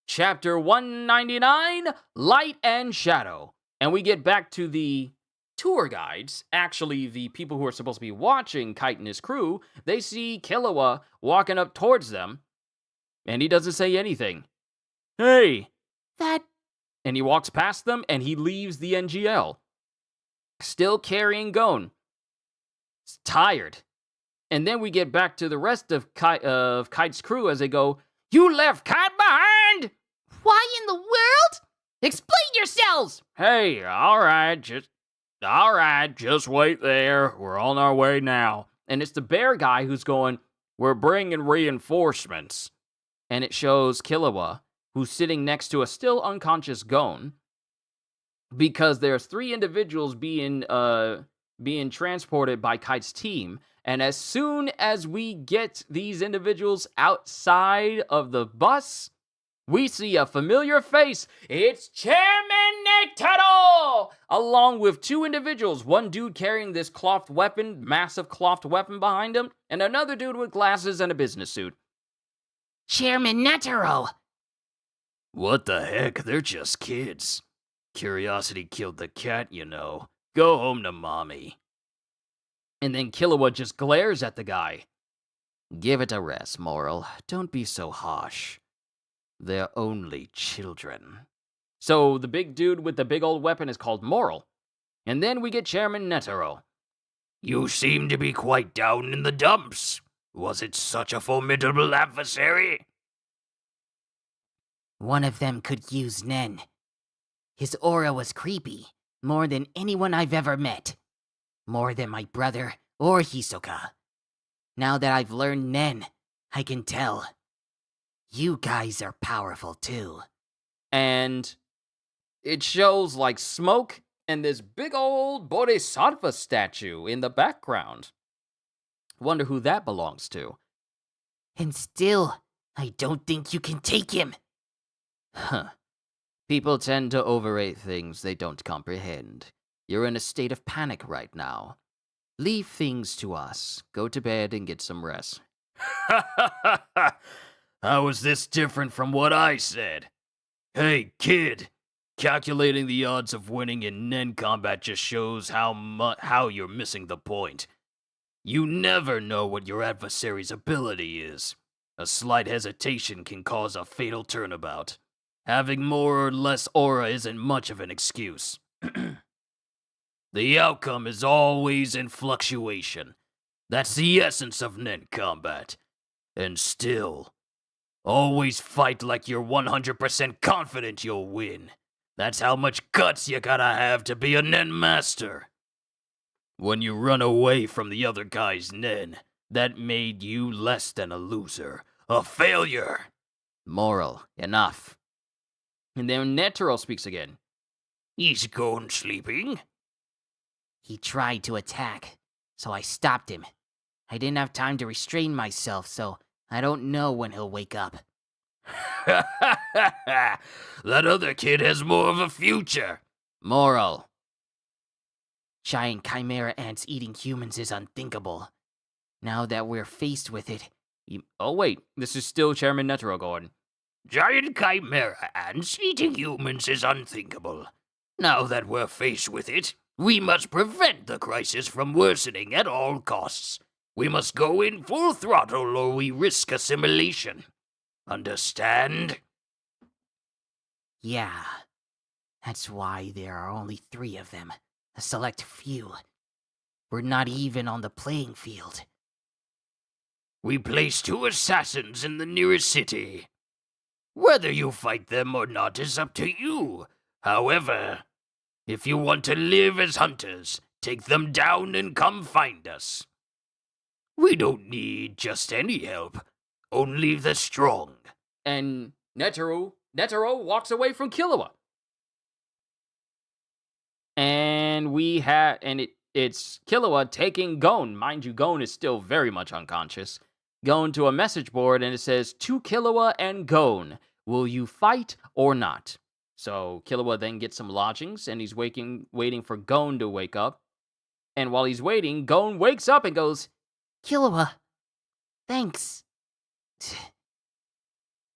Chapter 199, Light and Shadow. And we get back to the tour guides, actually the people who are supposed to be watching Kite and his crew. They see Killua walking up towards them, and he doesn't say anything. Hey! That... And he walks past them, and he leaves the NGL. Still carrying Gon. He's tired. And then we get back to the rest of Kite's crew as they go, "You left Kite behind?" Why in the world? Explain yourselves! Hey, all right, just wait there. We're on our way now. And it's the bear guy who's going, "We're bringing reinforcements." and it shows Killua, who's sitting next to a still unconscious Gon, because there's 3 individuals being transported by Kite's team, and as soon as we get these individuals outside of the bus, we see a familiar face. It's Chairman Netero! Along with 2 individuals, one dude carrying this cloth weapon, massive cloth weapon behind him, and another dude with glasses and a business suit. Chairman Netero! What the heck? They're just kids. Curiosity killed the cat, you know. Go home to mommy. And then Killua just glares at the guy. Give it a rest, Moral. Don't be so harsh. They're only children. So the big dude with the big old weapon is called Moral. And then we get Chairman Netero. You seem to be quite down in the dumps. Was it such a formidable adversary? One of them could use Nen. His aura was creepy, more than anyone I've ever met. More than my brother or Hisoka. Now that I've learned Nen, I can tell. You guys are powerful too. And it shows like smoke and this big old Bodhisattva statue in the background. Wonder who that belongs to. And still, I don't think you can take him. Huh. People tend to overrate things they don't comprehend. You're in a state of panic right now. Leave things to us. Go to bed and get some rest. How is this different from what I said? Hey, kid. Calculating the odds of winning in Nen combat just shows how you're missing the point. You never know what your adversary's ability is. A slight hesitation can cause a fatal turnabout. Having more or less aura isn't much of an excuse. The outcome is always in fluctuation. That's the essence of Nen combat. And still, always fight like you're 100% confident you'll win. That's how much guts you gotta have to be a Nen master. When you run away from the other guy's Nen, that made you less than a loser. A failure. Moral, enough. And then Netero speaks again. He's gone sleeping. He tried to attack, so I stopped him. I didn't have time to restrain myself, so I don't know when he'll wake up. That other kid has more of a future. Moral. Giant chimera ants eating humans is unthinkable. Now that we're faced with it... Oh wait, this is still Chairman Netero going. Giant chimera ants eating humans is unthinkable. Now that we're faced with it, we must prevent the crisis from worsening at all costs. We must go in full throttle or we risk assimilation. Understand? Yeah. That's why there are only 3 of them. A select few. We're not even on the playing field. We place 2 assassins in the nearest city. Whether you fight them or not is up to you. However, if you want to live as hunters, take them down and come find us. We don't need just any help. Only the strong. And Netero walks away from Killua. And it's Killua taking Gon. Mind you, Gon is still very much unconscious. Going to a message board, and it says, "To Killua and Gon, will you fight or not?" So Killua then gets some lodgings, and he's waiting for Gon to wake up. And while he's waiting, Gon wakes up and goes, Killua, thanks.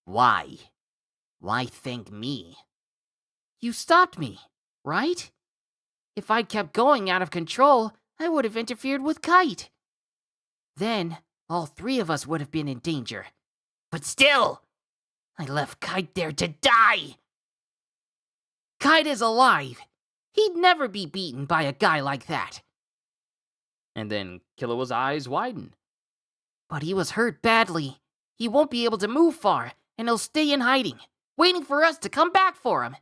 Why? Why thank me? You stopped me, right? If I'd kept going out of control, I would have interfered with Kite. Then, all three of us would have been in danger. But still, I left Kite there to die. Kite is alive. He'd never be beaten by a guy like that. and then Killua's eyes widen. But he was hurt badly. He won't be able to move far, and he'll stay in hiding, waiting for us to come back for him.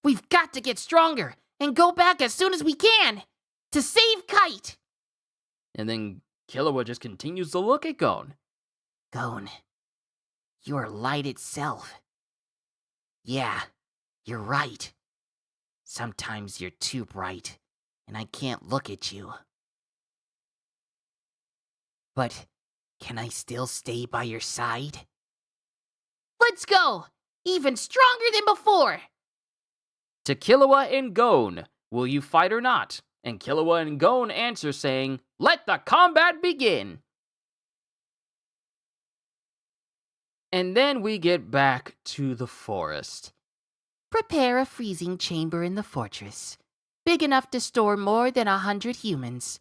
We've got to get stronger and go back as soon as we can to save Kite. And then Killua just continues to look at Gon. Gon, you're light itself. Yeah, you're right. Sometimes you're too bright, and I can't look at you. But can I still stay by your side? Let's go! Even stronger than before! To Killua and Gon, will you fight or not? And Killua and Gon answer saying, "Let the combat begin!" And then we get back to the forest. Prepare a freezing chamber in the fortress, big enough to store more than 100 humans,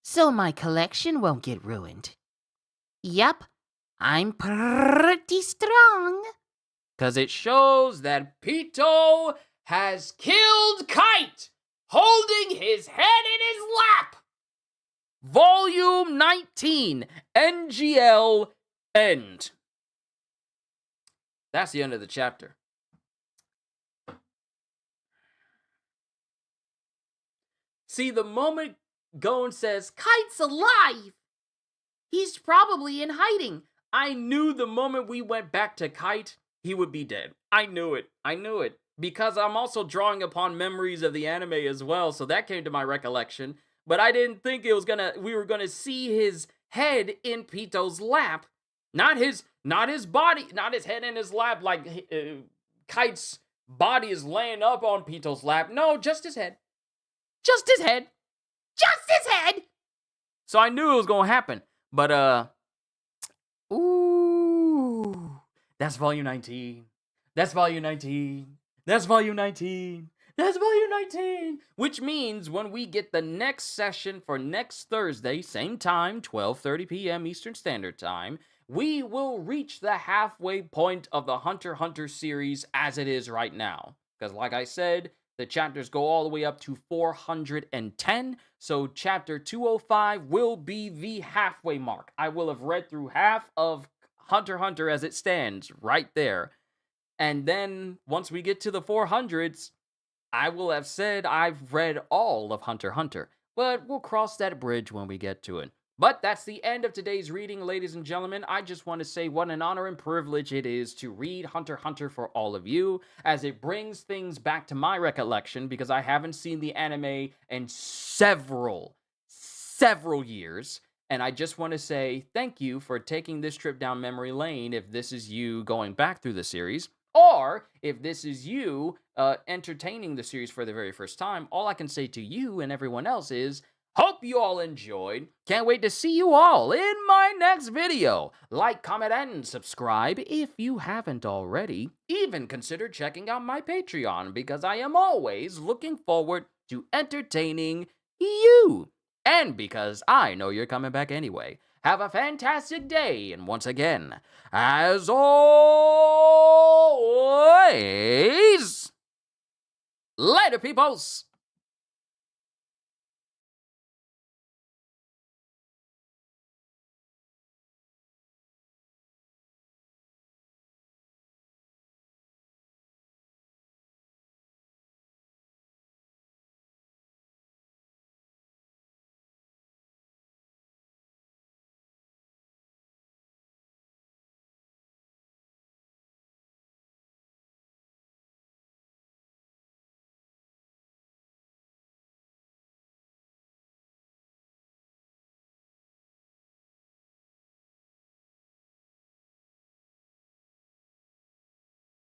so my collection won't get ruined. Yep, I'm pretty strong. 'Cause it shows that Pito has killed Kite, holding his head in his lap. Volume 19, NGL, end. That's the end of the chapter. See, the moment Gon says, "Kite's alive," he's probably in hiding. I knew the moment we went back to Kite, he would be dead. I knew it. Because I'm also drawing upon memories of the anime as well, so that came to my recollection. But I didn't think we were gonna see his head in Pito's lap. Not his body, not his head in his lap, like Kite's body is laying up on Pito's lap. No, just his head. Just his head. Just his head! So I knew it was gonna happen. But, ooh. That's volume 19. That's volume 19. That's volume 19. That's volume 19. Which means when we get the next session for next Thursday, same time, 12:30 p.m. Eastern Standard Time, we will reach the halfway point of the Hunter x Hunter series as it is right now. Because like I said, the chapters go all the way up to 410, so chapter 205 will be the halfway mark. I will have read through half of Hunter x Hunter as it stands right there. And then once we get to the 400s, I will have said I've read all of Hunter x Hunter. But we'll cross that bridge when we get to it. But that's the end of today's reading, ladies and gentlemen. I just want to say what an honor and privilege it is to read Hunter x Hunter for all of you, as it brings things back to my recollection, because I haven't seen the anime in several years. And I just want to say thank you for taking this trip down memory lane if this is you going back through the series. Or if this is you entertaining the series for the very first time, all I can say to you and everyone else is, hope you all enjoyed. Can't wait to see you all in my next video. Like, comment, and subscribe if you haven't already. Even consider checking out my Patreon, because I am always looking forward to entertaining you. And because I know you're coming back anyway. Have a fantastic day, and once again, as always, later, peoples!